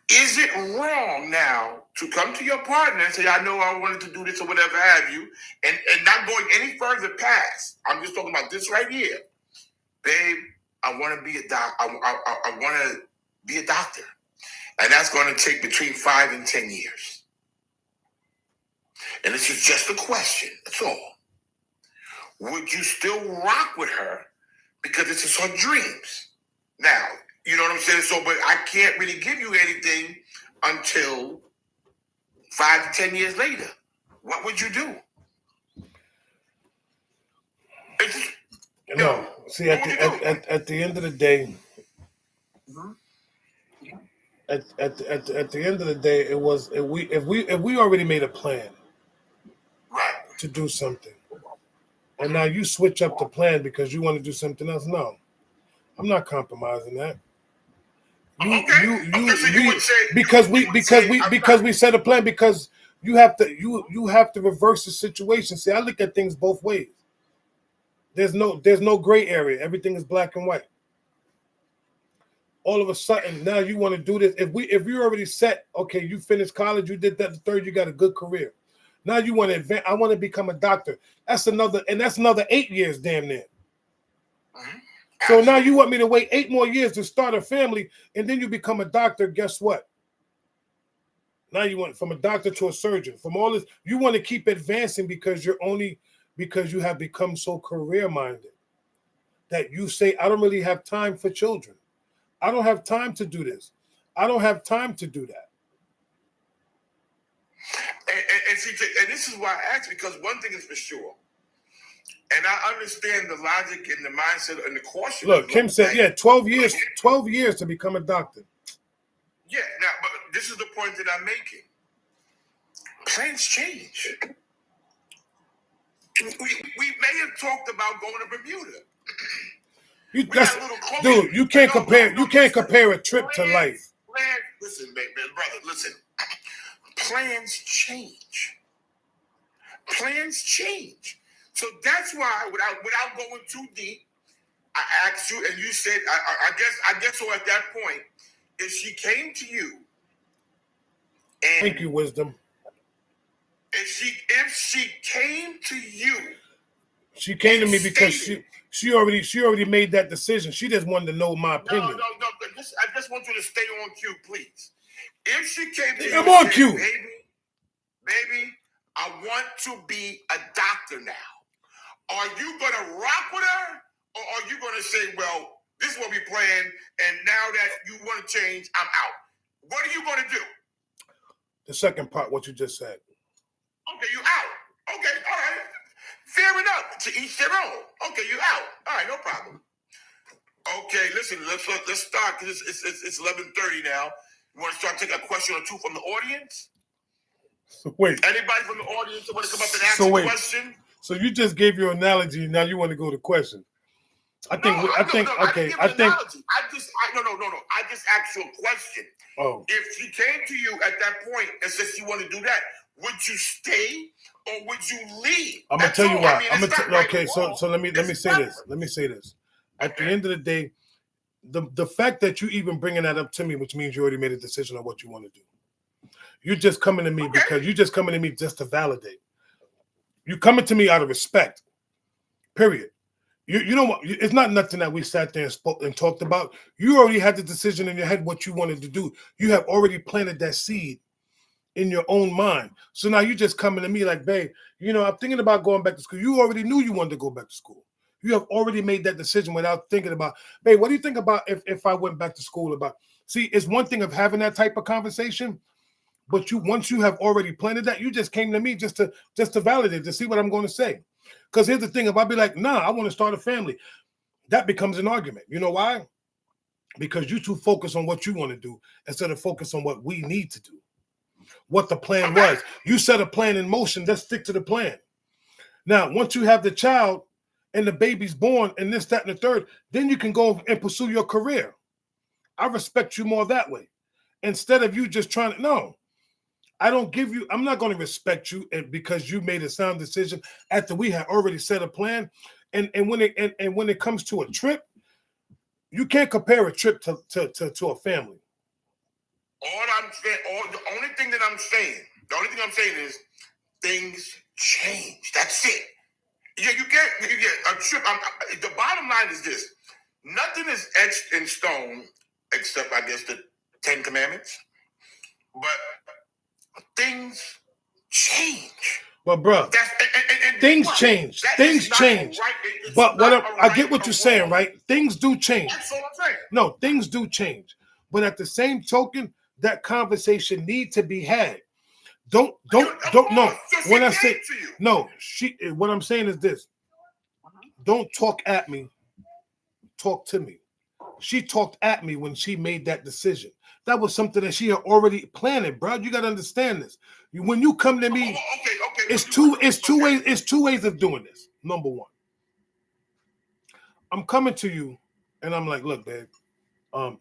B: Is it wrong now to come to your partner and say, I know I wanted to do this or whatever have you, and not going any further past? I'm just talking about this right here. Babe, I want to be a doc. I want to be a doctor. And that's going to take between 5 and 10 years. And this is just a question. That's all. Would you still rock with her because this is her dreams? Now, you know what I'm saying? So, but I can't really give you anything until 5 to 10 years later. What would you do?
A: No. See, at the end of the day, at the end of the day, it was if we already made a plan to do something, and now you switch up the plan because you want to do something else. No, I'm not compromising that. Because we set a plan, because you have to reverse the situation. See, I look at things both ways. There's no gray area. Everything is black and white. All of a sudden, now you want to do this. If you're already set, okay, you finished college, you did that the third, you got a good career. Now you want to advance. I want to become a doctor. That's another 8 years, damn near.
B: Mm-hmm.
A: So now you want me to wait 8 more years to start a family, and then you become a doctor. Guess what? Now you want from a doctor to a surgeon. From all this, you want to keep advancing because you have become so career minded that you say, I don't really have time for children. I don't have time to do this. I don't have time to do that.
B: And see, and this is why I asked, because one thing is for sure, and I understand the logic and the mindset and the caution.
A: Look, Kim said, 12 years to become a doctor.
B: Yeah, now, but this is the point that I'm making. Plans change. We may have talked about going to Bermuda.
A: You can't compare a trip to life.
B: Listen, brother, listen. Plans change. Plans change. So that's why, without going too deep, I asked you, and you said, I guess so. At that point, if she came to you, and
A: thank you, wisdom.
B: If she came to you,
A: she came to me because she already made that decision. She just wanted to know my opinion.
B: No. I just want you to stay on cue, please. If she came to you,
A: I'm on cue.
B: Baby, I want to be a doctor now. Are you going to rock with her? Or are you going to say, well, this is what we planned, and now that you want to change, I'm out? What are you going to do?
A: The second part, what you just said.
B: Okay, you out. Okay, all right. Fair enough. To each their own. Okay, you out. All right, no problem. Okay, listen, let's start, because it's 11:30 now. You want to start taking a question or two from the audience?
A: Wait.
B: Anybody from the audience want to come up and ask a question?
A: So you just gave your analogy. Now you want to go to question. I think.
B: I just asked you a question.
A: Oh.
B: If she came to you at that point and said she wanted to do that, would you stay or would you leave?
A: I'm gonna tell you why. So let me say this. Let me say this. At the end of the day, the fact that you even bringing that up to me, which means you already made a decision on what you want to do. You're just coming to me because you're just coming to me just to validate. You're coming to me out of respect. Period. You know what? It's not nothing that we sat there and spoke and talked about. You already had the decision in your head what you wanted to do. You have already planted that seed in your own mind. So now you're just coming to me like, babe, I'm thinking about going back to school. You already knew you wanted to go back to school. You have already made that decision without thinking about, babe, what do you think about if I went back to school about? See, it's one thing of having that type of conversation, but once you have already planted that, you just came to me just to validate, to see what I'm going to say. Because here's the thing, if I be like, nah, I want to start a family, that becomes an argument. You know why? Because you too focus on what you want to do instead of focus on what we need to do. What the plan was. You set a plan in motion, let's stick to the plan. Now, once you have the child and the baby's born and this, that, and the third, then you can go and pursue your career. I respect you more that way. Instead of you just trying to, no. I'm not going to respect you because you made a sound decision after we had already set a plan. And when it comes to a trip, you can't compare a trip to a family.
B: The only thing I'm saying is things change. That's it. Yeah, you get a trip. The bottom line is this: nothing is etched in stone except, I guess, the 10 Commandments. But things change.
A: Well, bro, things change. Things change. Right. But I get what you're saying, right? Things do change.
B: That's all I'm saying.
A: No, things do change. But at the same token, that conversation need to be had. Don't no. When I say no, what I'm saying is this. Don't talk at me. Talk to me. She talked at me when she made that decision. That was something that she had already planned, bro. You got to understand this. When you come to me, it's two ways of doing this. Number one, I'm coming to you and I'm like, look, babe,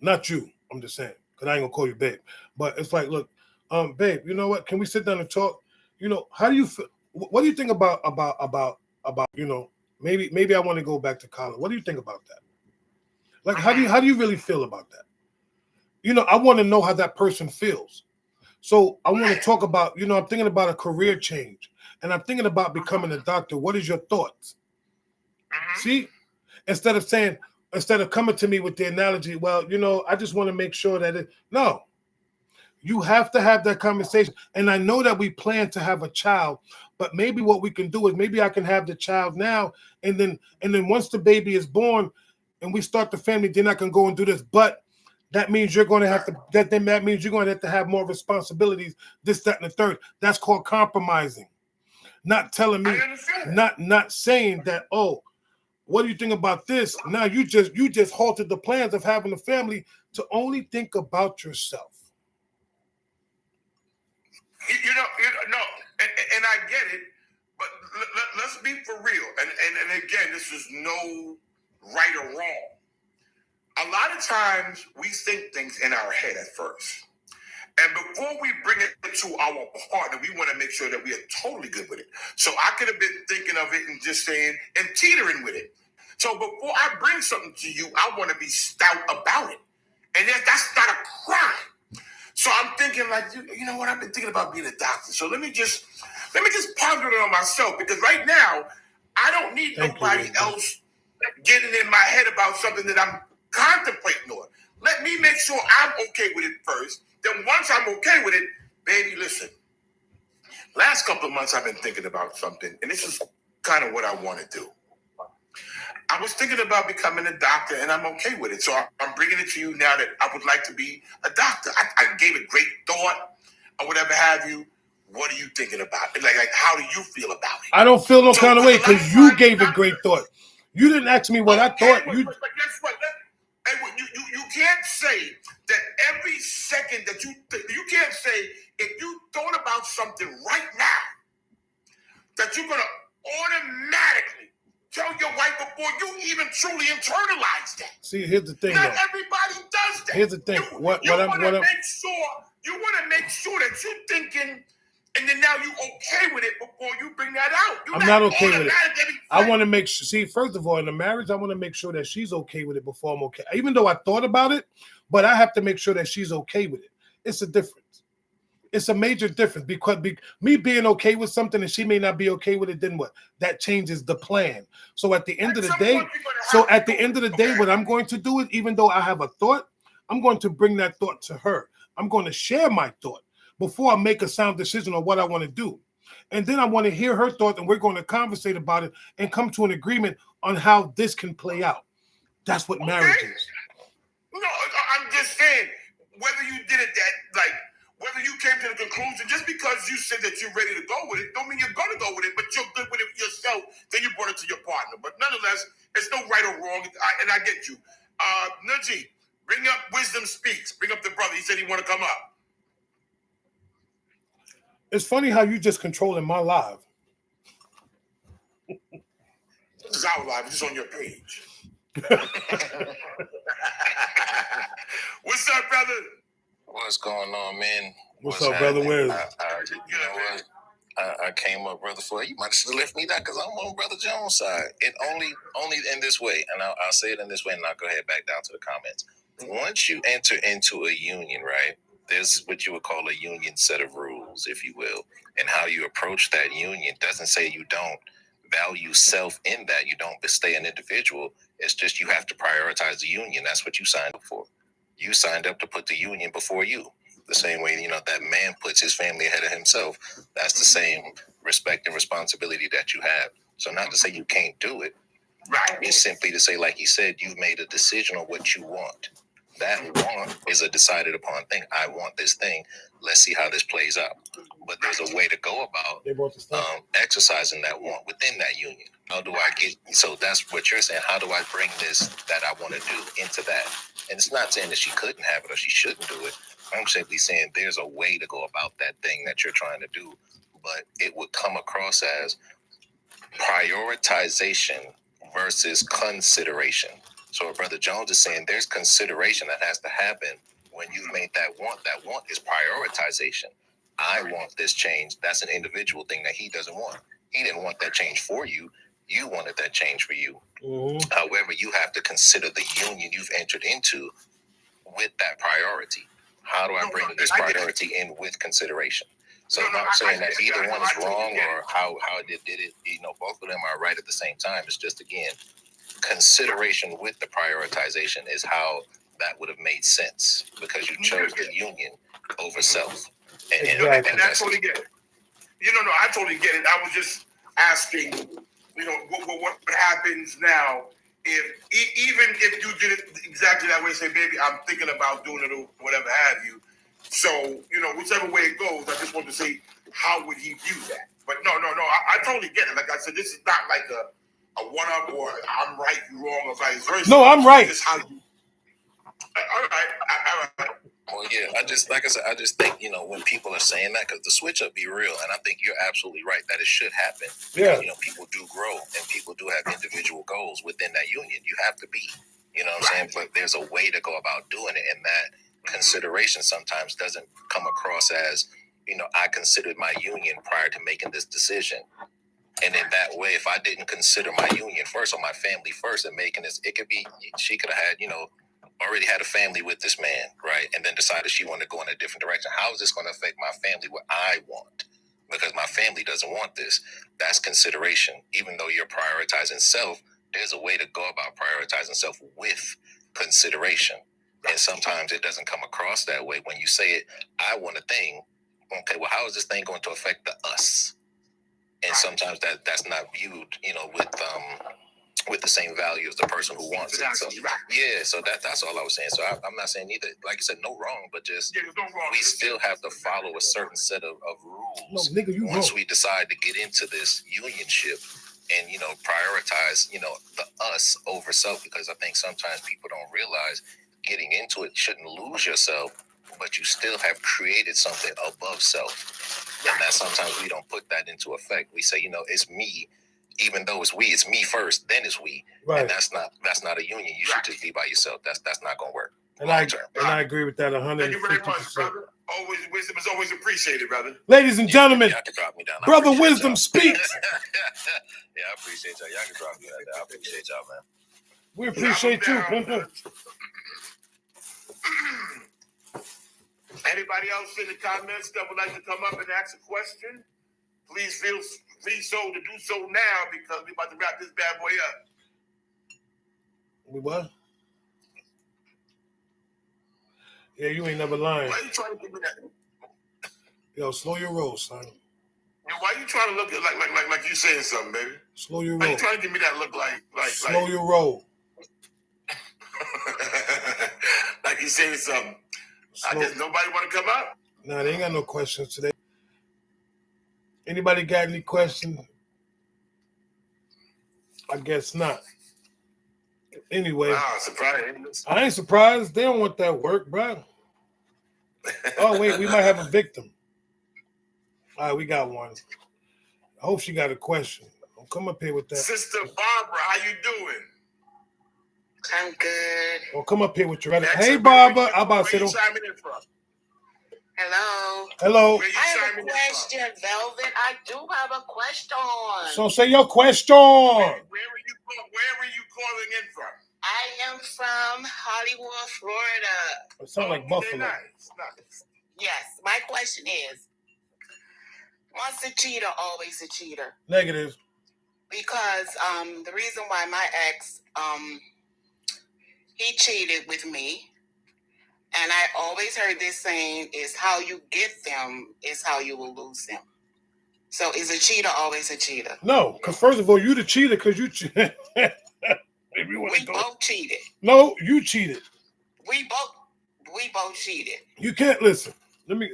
A: not you. I'm just saying, because I ain't gonna call you babe. But it's like, look, babe, you know what? Can we sit down and talk? You know, how do you feel? What do you think about you know, maybe I want to go back to college. What do you think about that? Like, how do you really feel about that? You know, I want to know how that person feels. So I want to talk about, you know, I'm thinking about a career change, and I'm thinking about becoming a doctor. What is your thoughts? See, instead of coming to me with the analogy, well, you know, I just want to make sure that no, you have to have that conversation. And I know that we plan to have a child, but maybe what we can do is maybe I can have the child now, and then once the baby is born and we start the family, then I can go and do this. But that means you're going to have to that means you're going to have more responsibilities, this, that, and the third. That's called compromising. Not telling me, not saying that, oh, what do you think about this? Now you just halted the plans of having a family to only think about yourself.
B: No, and I get it, but let's be for real. And again, this is no right or wrong. A lot of times we think things in our head at first. And before we bring it to our partner, we want to make sure that we are totally good with it. So I could have been thinking of it and just saying and teetering with it. So before I bring something to you, I want to be stout about it. And that's not a crime. So I'm thinking like, you know what? I've been thinking about being a doctor. So let me just ponder it on myself, because right now I don't need nobody else getting in my head about something that I'm contemplating on. Let me make sure I'm okay with it first. Then once I'm okay with it, baby, listen. Last couple of months I've been thinking about something, and this is kind of what I want to do. I was thinking about becoming a doctor, and I'm okay with it. So I'm bringing it to you now that I would like to be a doctor. I gave it great thought or whatever have you. What are you thinking about it? Like how do you feel about it?
A: I don't feel no kind of way because you gave it great thought. You didn't ask me what I thought.
B: But guess what? You can't say that every second that you can't say if you thought about something right now that you're going to automatically tell your wife before you even truly internalize that.
A: See, here's the thing.
B: Not everybody does that.
A: Here's the thing. You want
B: to make sure that you're thinking, and then now you okay with it before you bring that out.
A: I'm not okay with it. I want to make sure. See, first of all, in a marriage, I want to make sure that she's okay with it before I'm okay. Even though I thought about it, but I have to make sure that she's okay with it. It's a difference. It's a major difference, because me being okay with something and she may not be okay with it, then what? That changes the plan. So at the end of the day, what I'm going to do is, even though I have a thought, I'm going to bring that thought to her. I'm going to share my thought before I make a sound decision on what I want to do. And then I want to hear her thought, and we're going to conversate about it and come to an agreement on how this can play out. That's what marriage is.
B: No, I'm just saying, whether you did it whether you came to the conclusion, just because you said that you're ready to go with it, don't mean you're going to go with it, but you're good with it yourself, then you brought it to your partner. But nonetheless, it's no right or wrong, and I get you. Najee, bring up Wisdom Speaks. Bring up the brother. He said he want to come up.
A: It's funny how you just controlling my live.
B: This is our live. It's on your page. What's up, brother?
D: What's going on, man?
A: What's up, brother? Where is
D: it? You know what? I came up, brother, for you. Might have left me that because I'm on Brother Jones' side. It only in this way, and I'll say it in this way, and I'll go ahead back down to the comments. Once you enter into a union, right, there's what you would call a union set of rules, if you will, and how you approach that union doesn't say you don't value self in that. You don't stay an individual. It's just you have to prioritize the union. That's what you signed up for. You signed up to put the union before you. The same way, that man puts his family ahead of himself. That's the same respect and responsibility that you have. So not to say you can't do it. Right. It's simply to say, like he said, you've made a decision on what you want. That want is a decided upon thing. I want this thing. Let's see how this plays out. But there's a way to go about exercising that want within that union. How do I get? So that's what you're saying. How do I bring this that I want to do into that? And it's not saying that she couldn't have it or she shouldn't do it. I'm simply saying there's a way to go about that thing that you're trying to do, but it would come across as prioritization versus consideration. So what Brother Jones is saying, there's consideration that has to happen When you've made that want is prioritization. I want this change. That's an individual thing that he doesn't want. He didn't want that change for you. You wanted that change for you.
A: Mm-hmm.
D: However, you have to consider the union you've entered into with that priority. How do I bring this priority in with consideration? So I'm not saying that either one is wrong or how they did it. Both of them are right at the same time. It's just, again, consideration with the prioritization is how that would have made sense because you chose the union over self.
B: And I totally get it. I totally get it. I was just asking, what happens now even if you did it exactly that way, say, baby, I'm thinking about doing it or whatever have you. So, whichever way it goes, I just want to say, how would he view that? But no, I totally get it. Like I said, this is not like a one-up or I'm right, you wrong, or vice versa.
A: No, I'm right.
B: This is how you... All right.
D: Well, yeah, I just think, when people are saying that, because the switch up be real, and I think you're absolutely right that it should happen.
A: Yeah.
D: Because, people do grow and people do have individual goals within that union. You have to be, what I'm saying? But there's a way to go about doing it, and that consideration sometimes doesn't come across as, I considered my union prior to making this decision. And in that way, if I didn't consider my union first or my family first and making this, it could be, she could have had, already had a family with this man, right? And then decided she wanted to go in a different direction. How is this going to affect my family, what I want? Because my family doesn't want this. That's consideration. Even though you're prioritizing self, there's a way to go about prioritizing self with consideration. And sometimes it doesn't come across that way. When you say it, I want a thing. Okay, well, how is this thing going to affect the us? And sometimes that's not viewed, with the same value as the person who wants it. So, yeah, so that's all I was saying. So I'm not saying either, like I said, no wrong, but just we still have to follow a certain set of rules once we decide to get into this unionship and, prioritize, the us over self, because I think sometimes people don't realize getting into it shouldn't lose yourself, but you still have created something above self. And that sometimes we don't put that into effect. We say, it's me. Even though it's we, it's me first, then it's we. Right. And that's not a union. You should just be by yourself. That's not gonna work.
A: And I agree with that 150%.
B: Thank you very much, brother. Always wisdom is always appreciated, brother.
A: Ladies and gentlemen,
D: y'all can drop me down.
A: Brother Wisdom speaks.
D: Yeah, I appreciate y'all. Y'all can drop me down. I appreciate y'all, man.
A: We appreciate you, Pimpin'.
B: Anybody else in the comments that would like to come up and ask a question? Please feel free to do so now because we're about to wrap this bad boy up.
A: We what? Yeah, you ain't never lying.
B: Why are you trying to give me that?
A: Yo, slow your roll, son.
B: Why are you trying to look at like you saying something, baby?
A: Slow your roll.
B: Why are you trying to give me that look like
A: slow your roll.
B: Like you saying something. I guess nobody want to come up?
A: Nah, they ain't got no questions today. Anybody got any questions? I guess not. Anyway.
B: Wow, surprised.
A: I ain't surprised. They don't want that work, bro. Oh, wait, we might have a victim. All right, we got one. I hope she got a question. Don't come up here with that.
B: Sister Barbara, how you doing?
C: I'm good.
A: Well, come up here with your other. Hey, Barbara. I'm about to say.
C: Hello.
A: Hello.
C: I have a question, Velvet. I do have a question.
A: So say your question.
B: Where are you calling in from?
C: I am from Hollywood, Florida.
A: It sounds like Buffalo.
B: Nice.
C: Yes. My question is, once a cheater, always a cheater?
A: Negative.
C: Because the reason why my ex, he cheated with me. And I always heard this saying is how you get them is how you will lose them. So is a cheater always a cheater?
A: No, because first of all, you the cheater because you cheated.
C: We both cheated.
A: No, you cheated.
C: We both cheated.
A: You can't listen.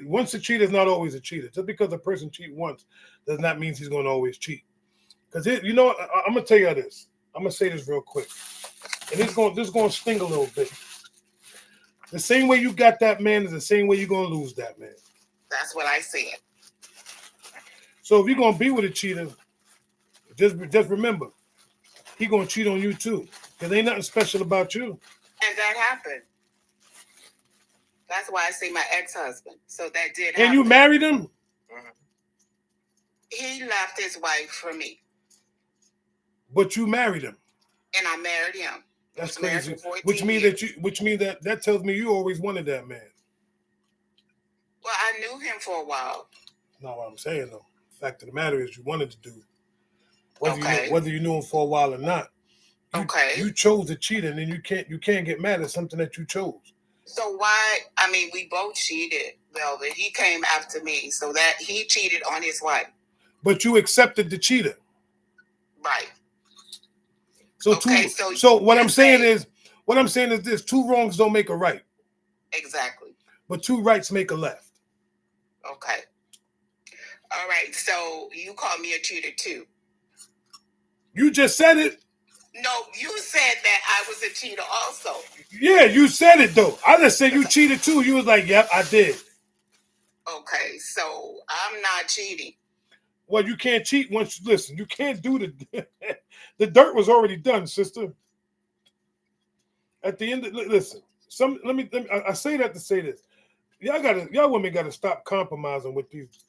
A: Once a cheater is not always a cheater. Just because a person cheats once does not mean he's going to always cheat. Because I'm going to tell you this. I'm going to say this real quick. And this is going to sting a little bit. The same way you got that man is the same way you're going to lose that man.
C: That's what I said.
A: So if you're going to be with a cheater, just remember, he's going to cheat on you too. Because ain't nothing special about you.
C: And that happened.
E: That's why I say my ex-husband. So that did
A: And
E: happen.
A: you married him?
E: He left his wife for me,
A: But you married him.
E: and I married him.
A: That's
E: Was married
A: crazy.
E: for 14
A: Which means
E: years.
A: that tells me you always wanted that man.
E: Well, I knew him for a while.
A: Not what I'm saying though. The fact of the matter is you wanted to do.
E: Okay.
A: Whether you knew him for a while or not.
E: Okay.
A: You chose to cheat, and then you can't get mad at something that you chose.
E: So why? I mean, we both cheated, Velvet. He came after me, so that he cheated on his wife.
A: But you accepted the cheater.
E: Right.
A: So
E: Okay,
A: what I'm saying is this: two wrongs don't make a right,
E: Exactly.
A: but two rights make a left.
E: Okay. All right. So you called me a cheater too.
A: You just said it.
E: No, you said that I was a cheater also.
A: Yeah, you said it though. I just said you cheated too. You was like, "Yep, I did."
E: Okay, so I'm not cheating.
A: Well, you can't cheat once you listen. You can't do the the dirt was already done, sister. At the end, listen. I say that to say this. Y'all women gotta stop compromising with these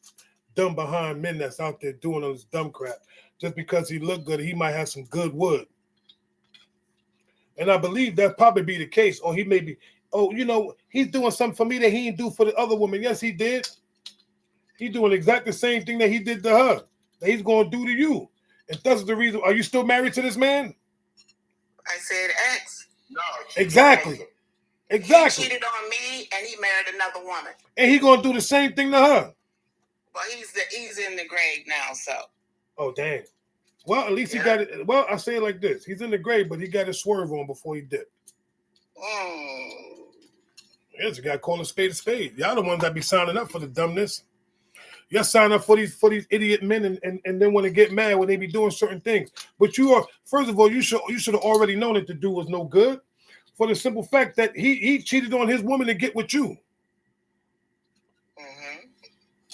A: dumb behind men that's out there doing all this dumb crap. Just because he look good, he might have some good wood. And I believe that probably be the case. Or he may be, he's doing something for me that he didn't do for the other woman. Yes, he did. He's doing exactly the same thing that he did to her, that he's going to do to you. And that's the reason. Are you still married to this man?
E: I said ex.
B: No.
A: Exactly.
E: He cheated on me, and he married another woman.
A: And he's going to do the same thing to her.
E: Well, he's in the grave now, so.
A: Oh, dang. Well, at least he got it. Well, I say it like this. He's in the grave, but he got his swerve on before he dipped. Yes, you got to call a spade a spade. Y'all the ones that be signing up for the dumbness. Y'all sign up for these idiot men and then want to get mad when they be doing certain things. But first of all, you should have already known that the dude was no good for the simple fact that he cheated on his woman to get with you.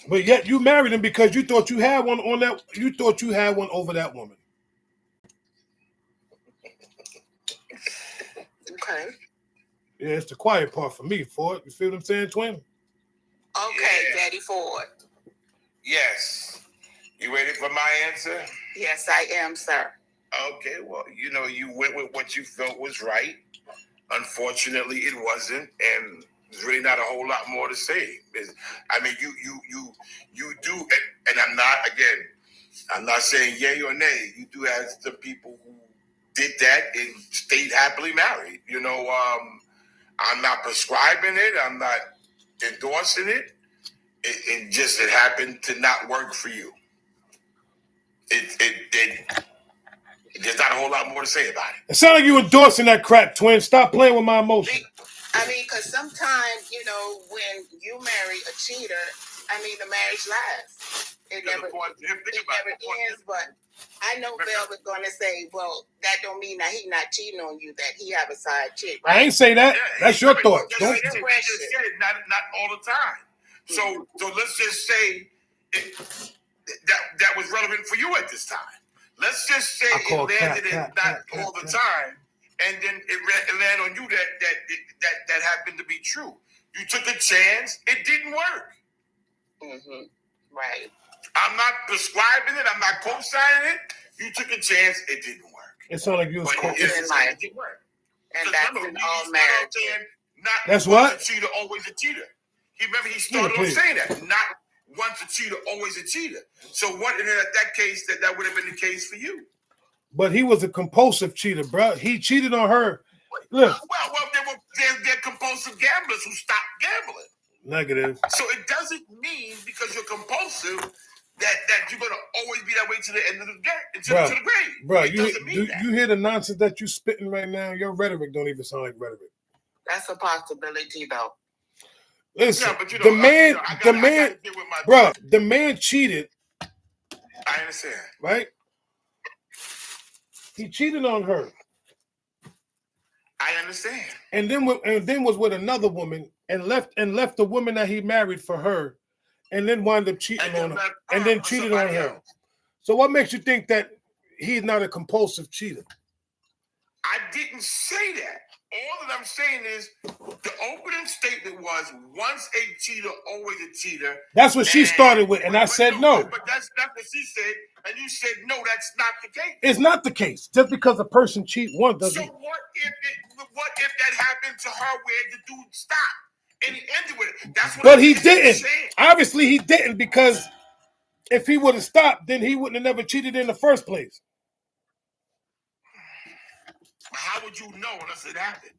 A: But yet you married him because you thought you had one on that. You thought you had one over that woman.
E: Okay.
A: Yeah, it's the quiet part for me, Ford. You feel what I'm saying, twin?
E: Okay, yeah. Daddy Ford.
B: Yes. You ready for my answer?
E: Yes, I am, sir.
B: Okay, well, you went with what you felt was right. Unfortunately, it wasn't, and there's really not a whole lot more to say. I mean, you do, and I'm not saying yay or nay. You do have some people who did that and stayed happily married. I'm not prescribing it. I'm not endorsing it. It happened to not work for you. There's not a whole lot more to say about it.
A: It sounds like you endorsing that crap, twin. Stop playing with my emotions.
E: Because sometimes, when you marry a cheater, the marriage lasts. It never ends, but I know Velvet's going to say, well, that don't mean that he's not cheating on you, that he have a side chick. Right?
A: I ain't say that. That's your thought.
B: Not all the time. So let's just say that was relevant for you at this time. Let's just say it landed not all the time, and then it landed on you that happened to be true. You took a chance. It didn't work.
E: Mm-hmm. Right.
B: I'm not prescribing it. I'm not co-signing it. You took a chance. It didn't work.
A: It sounded like you was
E: it didn't work. And that's in all marriage.
A: That's what?
B: Once a cheater, always a cheater. He started off saying that. Not once a cheater, always a cheater. So what in that case, that would have been the case for you.
A: But he was a compulsive cheater, bro. He cheated on her. Look.
B: Well, they're compulsive gamblers who stopped gambling.
A: Negative.
B: So it doesn't mean because you're compulsive that you're gonna always be that way to the end of the game, to the grave.
A: Bro, you hear the nonsense that you spitting right now? Your rhetoric don't even sound like rhetoric.
E: That's a possibility, though.
A: Listen,
B: yeah,
A: the man cheated.
B: I understand.
A: Right? He cheated on her.
B: I understand.
A: And then was with another woman and left the woman that he married for her, and then wound up cheating on her, and then cheated on her. Else. So what makes you think that he's not a compulsive cheater?
B: I didn't say that. All that I'm saying is the opening statement was once a cheater, always a cheater.
A: That's what she started with, and I said no.
B: But that's not what she said, and you said no, that's not the case.
A: It's not the case. Just because a person cheat once doesn't.
B: So what if that happened to her where the dude stopped and he ended with it? That's what.
A: But he didn't. Obviously, he didn't, because if he would have stopped, then he wouldn't have never cheated in the first place.
B: How would you know unless it happened?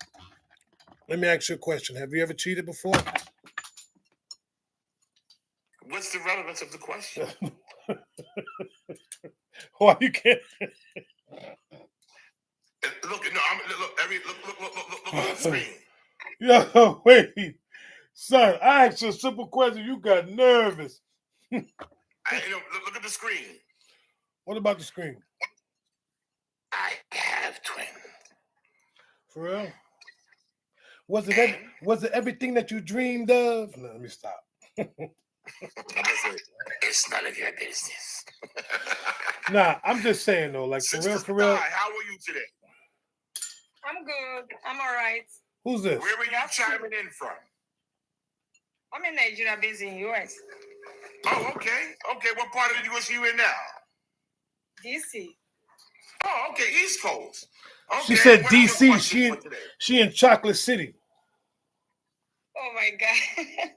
A: Let me ask you a question. Have you ever cheated before?
B: What's the relevance of the question?
A: Why you can't?
B: Look at the screen.
A: Yo, wait, son. I asked you a simple question. You got nervous.
B: Look at the screen.
A: What about the screen?
B: I have twins.
A: For real? Was it everything that you dreamed of? No, let me stop.
B: It's none of your business.
A: Nah, I'm just saying though, like for real.
B: How are you today?
F: I'm good. I'm all right.
A: Who's this?
B: Where were you chiming in from?
F: I'm in Nigeria, based in US.
B: Oh, okay. Okay, what part of the US are you in now?
F: DC.
B: Oh, okay, East Coast. Okay.
A: She said DC. She in Chocolate City.
F: Oh my God.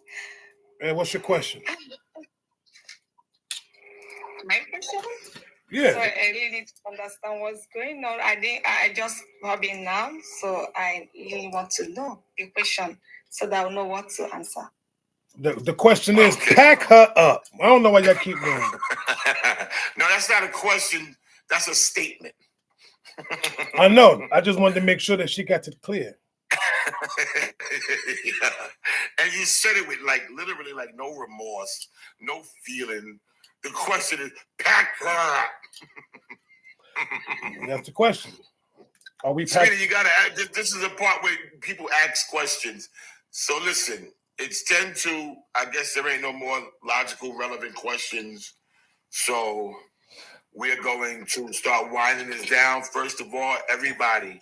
A: And what's your question?
F: My question?
A: Yeah.
F: So I really need to understand what's going on. I just hop in now, so I really want to know the question so that I'll know what to answer.
A: The question is, pack her up. I don't know why y'all keep going.
B: No, that's not a question. That's a statement.
A: I know. I just wanted to make sure that she got it clear.
B: Yeah. And you said it with literally no remorse, no feeling. The question is, pack her up.
A: That's the question. Are we packed?
B: Sweetie, you gotta. This is a part where people ask questions. So listen, it's 10-2. I guess there ain't no more logical, relevant questions. So we're going to start winding this down. First of all, everybody,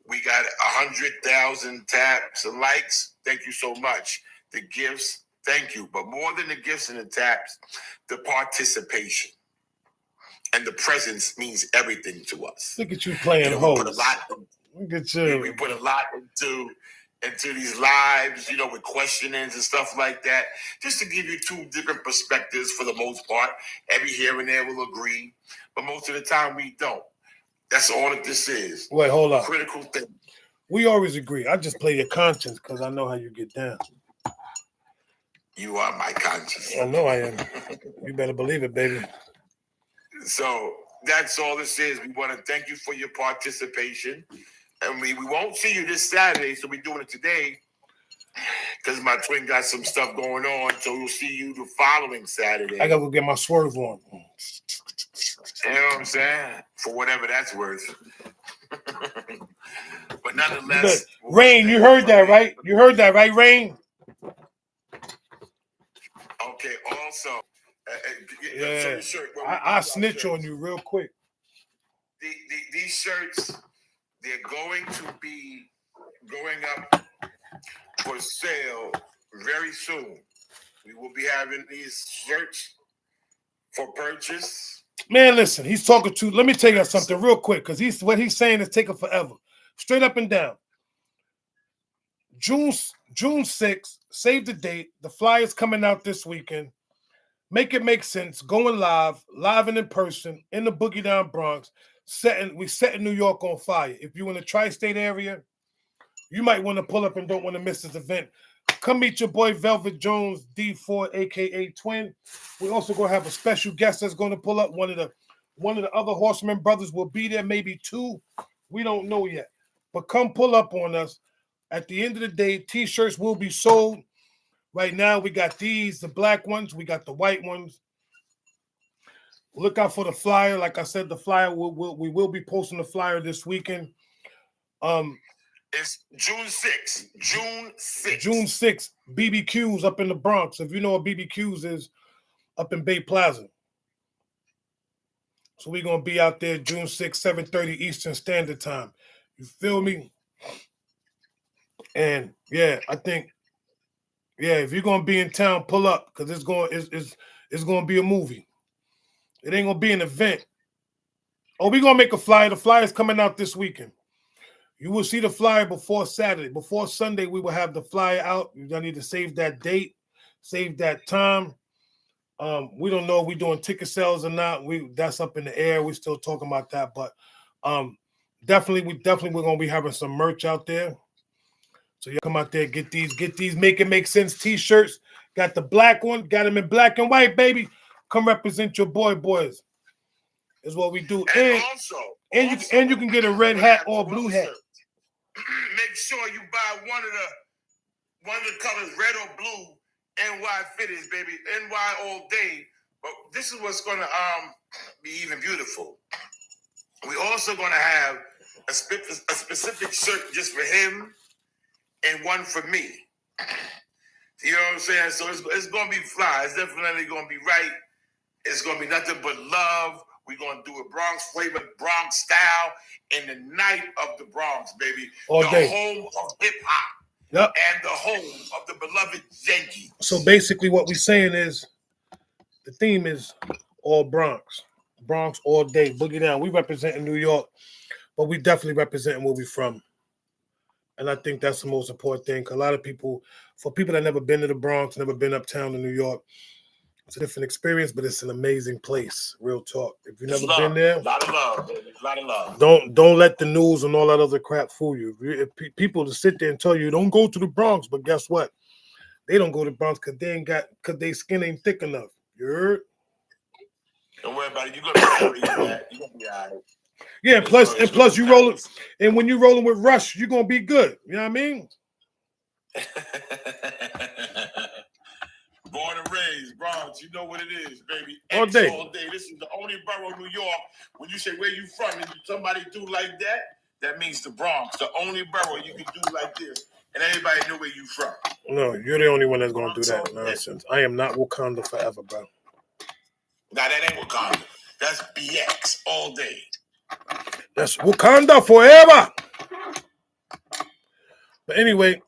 B: we got 100,000 taps and likes. Thank you so much. The gifts, thank you. But more than the gifts and the taps, the participation and the presence means everything to us.
A: Look at you playing hoes.
B: Look at you. We put a lot into these lives, with questionings and stuff like that, just to give you two different perspectives for the most part. Every here and there will agree, but most of the time we don't. That's all that this is.
A: Wait, hold on.
B: Critical thing.
A: We always agree. I just play your conscience because I know how you get down.
B: You are my conscience.
A: I know I am. You better believe it, baby.
B: So that's all this is. We want to thank you for your participation. And we won't see you this Saturday, so we're doing it today because my twin got some stuff going on. So we'll see you the following Saturday.
A: I got to go get my swerve on.
B: You know what I'm saying? For whatever that's worth. But nonetheless.
A: Rain, you heard that, right? You heard that, right, Rain?
B: Okay, also.
A: Yeah. I'll snitch on you real quick.
B: These shirts, they're going to be going up for sale very soon. We will be having these shirts for purchase. Man, listen, he's talking to. Let me tell you something real quick, because what he's saying is taking forever. Straight up and down. June 6th, save the date. The flyers coming out this weekend. Make it make sense. Going live and in person in the Boogie Down Bronx. We setting New York on fire. If you're in the tri-state area, you might want to pull up and don't want to miss this event. Come meet your boy Velvet Jones, D4, aka Twin. We also gonna have a special guest that's gonna pull up. One of the other Horseman brothers will be there, maybe two. We don't know yet, but come pull up on us. At the end of the day, t-shirts will be sold. Right now, we got these, the black ones. We got the white ones. Look out for the flyer. Like I said, the flyer we will be posting the flyer this weekend. It's June 6th. June 6th. BBQs up in the Bronx. If you know what BBQs is, up in Bay Plaza. So we're gonna be out there June 6th, 7:30 Eastern Standard Time. You feel me?
A: And yeah, I think if you're gonna be in town, pull up because it's gonna be a movie. It ain't gonna be an event. Oh, we're gonna make a flyer. The flyer's coming out this weekend. You will see the flyer before Saturday. Before Sunday, we will have the flyer out. You need to save that date, save that time. We don't know if we're doing ticket sales or not. That's up in the air. We're still talking about that, but definitely we're gonna be having some merch out there. So you come out there, get these Make It Make Sense t-shirts. Got the black one, got them in black and white, baby. Come represent your boys. Is what we do. And you can get a red hat or a blue hat.
B: Make sure you buy one of the colors, red or blue. NY Fitteds, baby. NY all day. But this is what's gonna be even beautiful. We also gonna have a specific shirt just for him and one for me. You know what I'm saying? So it's gonna be fly. It's definitely gonna be right. It's gonna be nothing but love. We're gonna do a Bronx flavor, Bronx style, in the night of the Bronx, baby.
A: All day.
B: Home of hip hop.
A: Yep.
B: And the home of the beloved Yankee.
A: So basically what we're saying is the theme is all Bronx. Bronx all day. Boogie down. We representing New York, but we definitely representing where we from. And I think that's the most important thing. Because a lot of people, for people that never been to the Bronx, never been uptown to New York, it's a different experience, but it's an amazing place. Real talk. If you've never been there,
B: a lot of love, baby. A lot of love.
A: Don't let the news and all that other crap fool you. If people to sit there and tell you don't go to the Bronx, but guess what? They don't go to the Bronx because their skin ain't thick enough. You heard?
B: Don't worry about it. You're gonna be all right.
A: Yeah, plus you rolling, and when you rolling with Rush, you're gonna be good. You know what I mean?
B: Born and raised, Bronx, you know what it is, baby.
A: All day.
B: All day. This is the only borough of New York. When you say where you from, and somebody do like that, that means the Bronx. The only borough you can do like this, and everybody know where you from.
A: No, you're the only one that's gonna do that nonsense. I am not Wakanda forever, bro.
B: Nah, that ain't Wakanda. That's BX all day.
A: That's Wakanda forever. But anyway,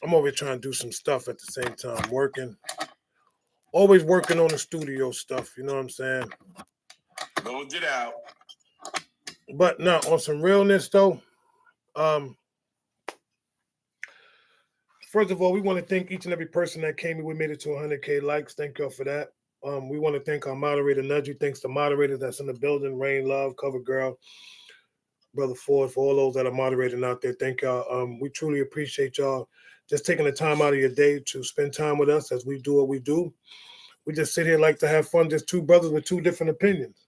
A: I'm over here trying to do some stuff at the same time, working. Always working on the studio stuff, you know what I'm saying?
B: Load it out.
A: But now, on some realness, though, first of all, we want to thank each and every person that came in. We made it to 100K likes. Thank y'all for that. We want to thank our moderator, Nudgy. Thanks to moderators that's in the building, Rain Love, Cover Girl, Brother Ford, for all those that are moderating out there. Thank y'all. We truly appreciate y'all just taking the time out of your day to spend time with us as we do what we do. We just sit here like to have fun, just two brothers with two different opinions.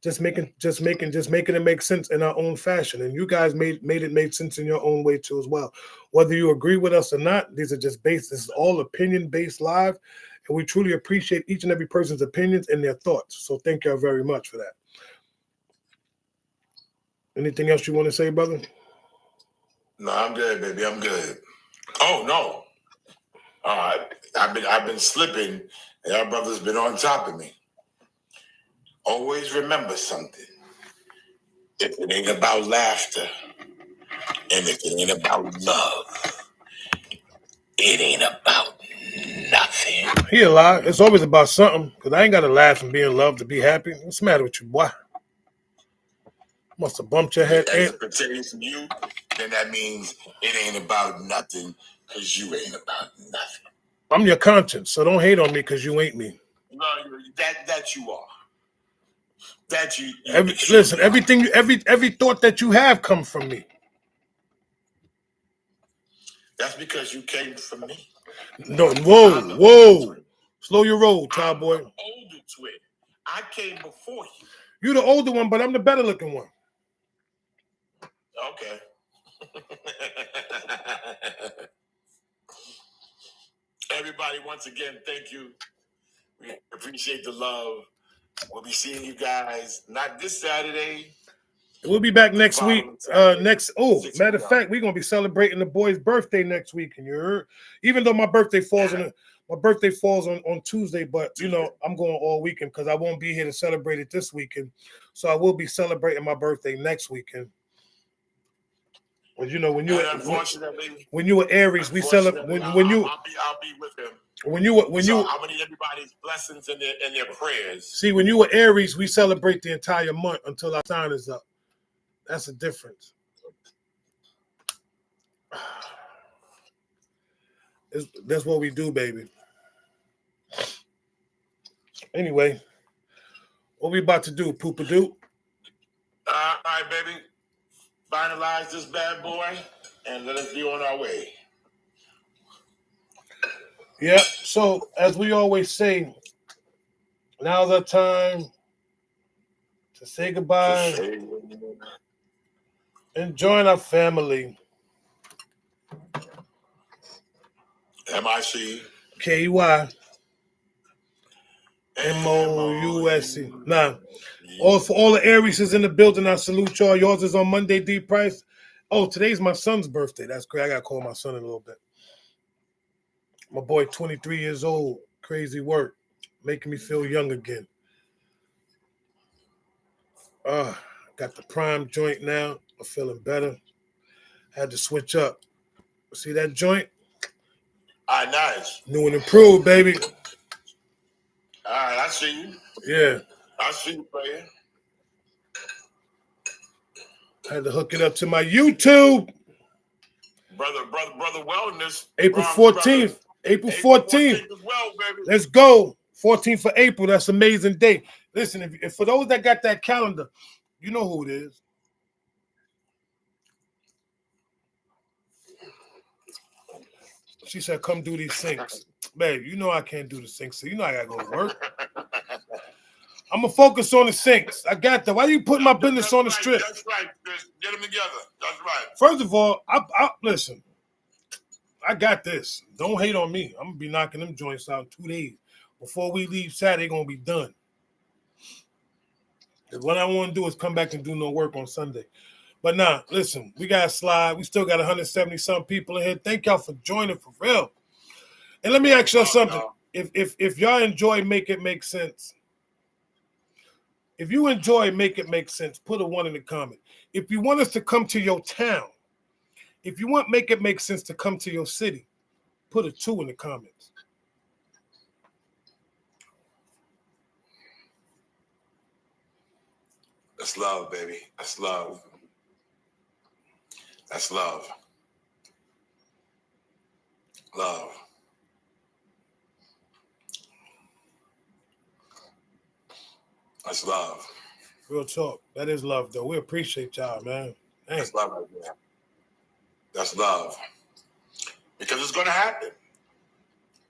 A: Just making it make sense in our own fashion. And you guys made it make sense in your own way too as well. Whether you agree with us or not, this is all opinion-based live. And we truly appreciate each and every person's opinions and their thoughts. So thank y'all very much for that. Anything else you want to say, brother?
B: No, I'm good, baby. I'm good. Oh no. I've been slipping, and our brother's been on top of me. Always remember something. If it ain't about laughter, and if it ain't about love, it ain't about nothing.
A: He a lie. It's always about something. Because I ain't got to laugh and be in love to be happy. What's the matter with you, boy? Must have bumped your head.
B: As it pertains to you, then that means it ain't about nothing because you ain't about nothing.
A: I'm your conscience, so don't hate on me because you ain't me.
B: No, that you are. That you
A: listen, everything, every thought that you have come from me.
B: That's because you came from me.
A: No, whoa. Slow your roll, child boy.
B: I'm the older twin. I came before you.
A: You're the older one, but I'm the better looking one.
B: Okay. Everybody, once again, thank you. We appreciate the love. We'll be seeing you guys not this Saturday.
A: We'll be back next week. Matter of fact, we're gonna be celebrating the boy's birthday next week. And you heard, even though my birthday falls on Tuesday, but you know I'm going all weekend because I won't be here to celebrate it this weekend. So I will be celebrating my birthday next weekend. Well, you know, when you
B: unfortunately,
A: when you were Aries, we celebrate when you
B: I'll be with him.
A: when you
B: I'm gonna need everybody's blessings and their prayers.
A: See, when you were Aries, we celebrate the entire month until our sign is up. That's the difference. That's what we do, baby. Anyway, what we about to do, Poopadoo?
B: All right, baby. Finalize this bad boy and let us be on our way.
A: Yeah. So, as we always say, now's our time to say goodbye and join our family.
B: MIC
A: KY MOUSC. Now, for all the Aries is in the building, I salute y'all. Yours is on Monday, D Price. Oh, today's my son's birthday. That's great. I gotta call my son in a little bit. My boy, 23 years old. Crazy work. Making me feel young again. Got the prime joint now. I'm feeling better. Had to switch up. See that joint?
B: All right, nice.
A: New and improved, baby.
B: All right, I see you.
A: Yeah.
B: I see you, player.
A: Had to hook it up to my YouTube.
B: Brother Wellness.
A: April 14th. April 14th.
B: As well, baby.
A: Let's go. 14th for April. That's an amazing day. Listen, if for those that got that calendar, you know who it is. She said, come do these syncs. Babe, you know I can't do the syncs, so you know I gotta go to work. I'm gonna focus on the syncs. I got that. Why you putting my business on the strip?
B: That's right. Just get them together. That's right.
A: First of all, I listen. I got this. Don't hate on me. I'm gonna be knocking them joints out in 2 days. Before we leave Saturday, gonna be done. Because what I want to do is come back and do no work on Sunday. But nah, listen, we got to slide. We still got 170-some people in here. Thank y'all for joining for real. And let me ask y'all something. If y'all enjoy Make It Make Sense, if you enjoy Make It Make Sense, put a 1 in the comment. If you want us to come to your town, if you want Make It Make Sense to come to your city, put a 2 in the comments.
B: That's love, baby. That's love. That's love. Love. That's love.
A: Real talk. That is love, though. We appreciate y'all, man. Thanks.
B: That's love right there. That's love. Because it's going to happen.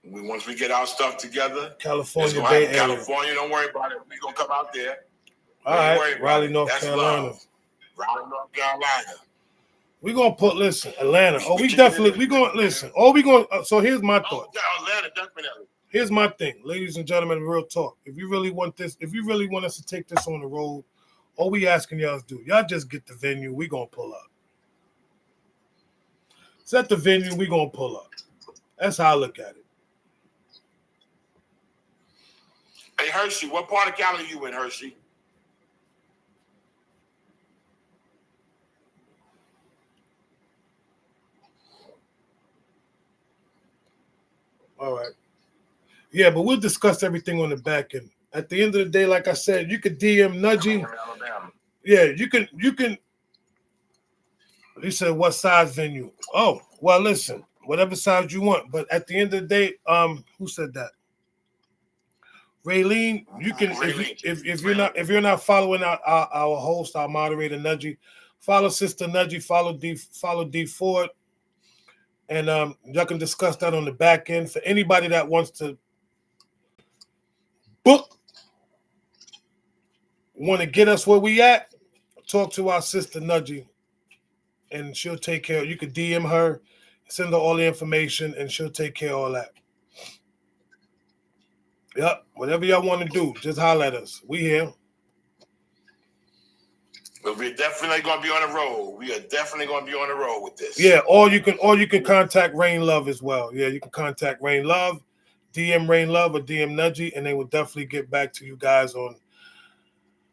B: Once we get our stuff together,
A: California Bay Area.
B: California, don't worry about it. We're going to come out there.
A: All right, Raleigh, North Carolina.
B: Raleigh, North Carolina.
A: We're going to put, listen, Atlanta. Oh, we definitely, we're going to, listen. Oh, we're going to, so here's my thought.
B: Yeah, Atlanta, definitely.
A: Here's my thing, ladies and gentlemen, real talk. If you really want this, if you really want us to take this on the road, all we asking y'all to do, y'all just get the venue, we going to pull up. Set the venue, we going to pull up. That's how I look at it.
B: Hey, Hershey, what part of Cali you in, Hershey?
A: All right. Yeah, but we'll discuss everything on the back end. At the end of the day, like I said, you could DM Nudgy. Yeah, you can. He said, what size venue? Oh, well, listen, whatever size you want. But at the end of the day, who said that? Raylene, you can if you're not following our host, our moderator Nudgy, follow Sister Nudgy, follow D Ford. And y'all can discuss that on the back end. For anybody that wants to book, want to get us where we at, talk to our sister Nudgy, and she'll take care. You could DM her, send her all the information, and she'll take care of all that. Yep, whatever y'all want to do, just holler at us. We here.
B: But we're definitely going to be on the road. We are definitely going to be on the road with this.
A: Yeah, or you can contact Rain Love as well. Yeah, you can contact Rain Love, DM Rain Love or DM Nudgy, and they will definitely get back to you guys on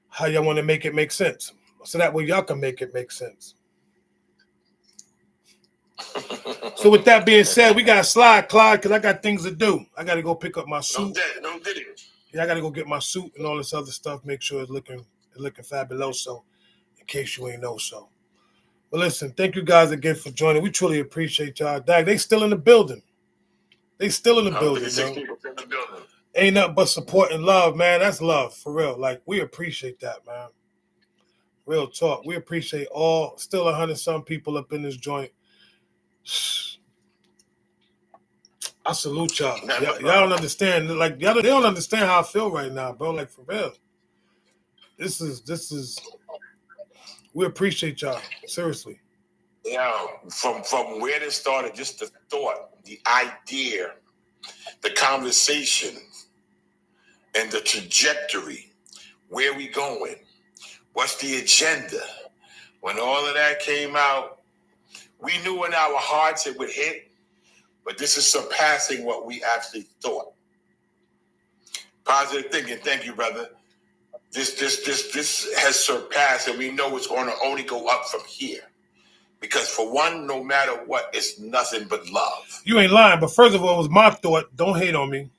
A: how y'all want to make it make sense. So that way y'all can make it make sense. So with that being said, we got to slide, Clyde, because I got things to do. I got to go pick up my suit.
B: No diddy.
A: Yeah, I got to go get my suit and all this other stuff. Make sure it's looking fabuloso, in case you ain't know so. But listen, thank you guys again for joining. We truly appreciate y'all. Dag, they still in the building. They still in the building, bro. Ain't nothing but support and love, man. That's love, for real. Like, we appreciate that, man. Real talk. We appreciate still 100-some people up in this joint. I salute y'all. Y'all don't understand. Like, they don't understand how I feel right now, bro. Like, for real. This is. We appreciate y'all. Seriously.
B: Yeah, from where this started, just the thought, the idea, the conversation, and the trajectory, where we going, what's the agenda. When all of that came out, we knew in our hearts it would hit, but this is surpassing what we actually thought. Positive thinking, thank you, brother. This has surpassed, and we know it's going to only go up from here. Because for one, no matter what, it's nothing but love.
A: You ain't lying, but first of all, it was my thought. Don't hate on me.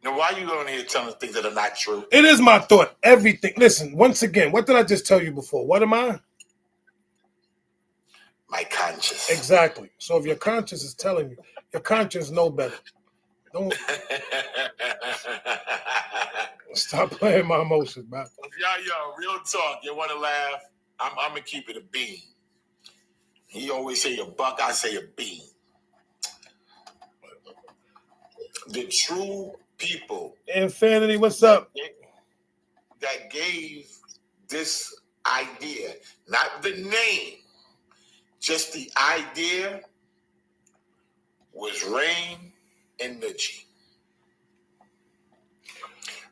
B: Now, why are you on here telling things that are not true?
A: It is my thought. Everything. Listen, once again, what did I just tell you before? What am I?
B: My conscience.
A: Exactly. So if your conscience is telling you, your conscience know better. Don't stop playing my emotions, man.
B: Yo, real talk. You want to laugh? I'm gonna keep it a bean. He always say a buck, I say a bean. The true people.
A: Infinity, what's up?
B: That gave this idea, not the name, just the idea, was Rain and Nuji.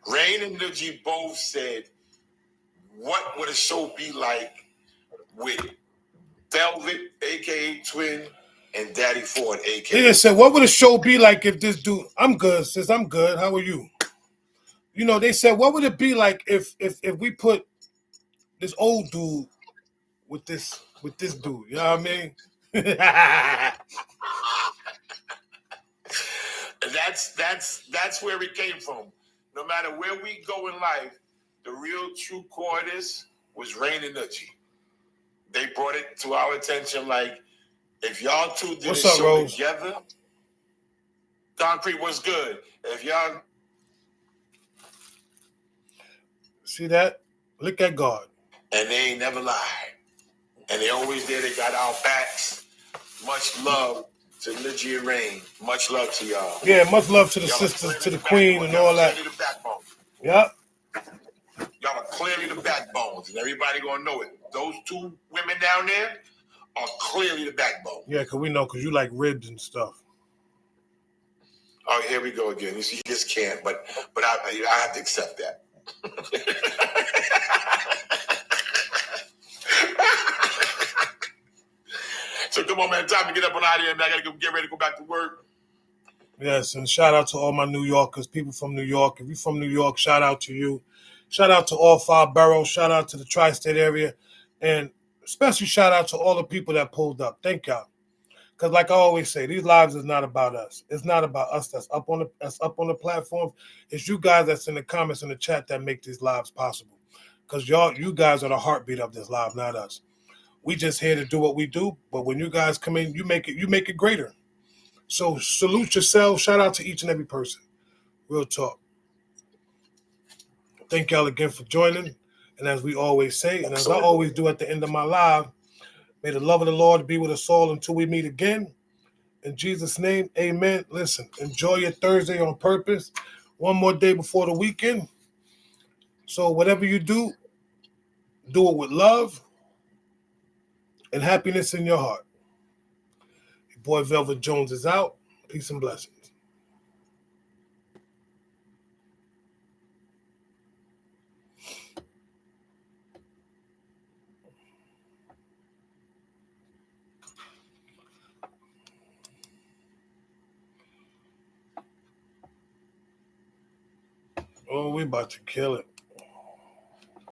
B: Rain and Nuji both said, what would a show be like with Velvet, a.k.a. Twin, and Daddy Ford, a.k.a.
A: They said, what would a show be like if this dude, I'm good, sis, I'm good, how are you? You know, they said, what would it be like if we put this old dude with this dude, you know what I mean?
B: That's where it came from. No matter where we go in life, the real true core of this was Rain and Nuji. They brought it to our attention like, if y'all two did
A: What's
B: a
A: up,
B: show
A: Rose?
B: together, Concrete was good. If y'all
A: see that? Look at God.
B: And they ain't never lied. And they always there, they got our backs. Much love to Nuji and Rain. Much love to y'all.
A: Yeah, much love to the sisters, to the queen and all that. Yep.
B: Y'all are clearly the backbones, and everybody gonna know it. Those two women down there are clearly the backbone.
A: Yeah, because we know, because you like ribs and stuff.
B: Oh, here we go again. You see, you just can't, but I have to accept that. So come on, man. Time to get up on out of here, and I gotta get ready to go back to work.
A: Yes, and shout out to all my New Yorkers, people from New York. If you're from New York, shout out to you. Shout out to all 5 boroughs. Shout out to the tri-state area. And especially shout out to all the people that pulled up. Thank y'all. Because like I always say, these lives is not about us. It's not about us that's up on the platform. It's you guys that's in the comments in the chat that make these lives possible. Because you guys are the heartbeat of this live, not us. We just here to do what we do. But when you guys come in, you make it greater. So salute yourself. Shout out to each and every person. Real talk. Thank y'all again for joining. And as we always say, and as I always do at the end of my live, may the love of the Lord be with us all until we meet again. In Jesus' name, amen. Listen, enjoy your Thursday on purpose. One more day before the weekend. So whatever you do it with love and happiness in your heart. Your boy Velvet Jones is out. Peace and blessings. Oh, we about to kill it.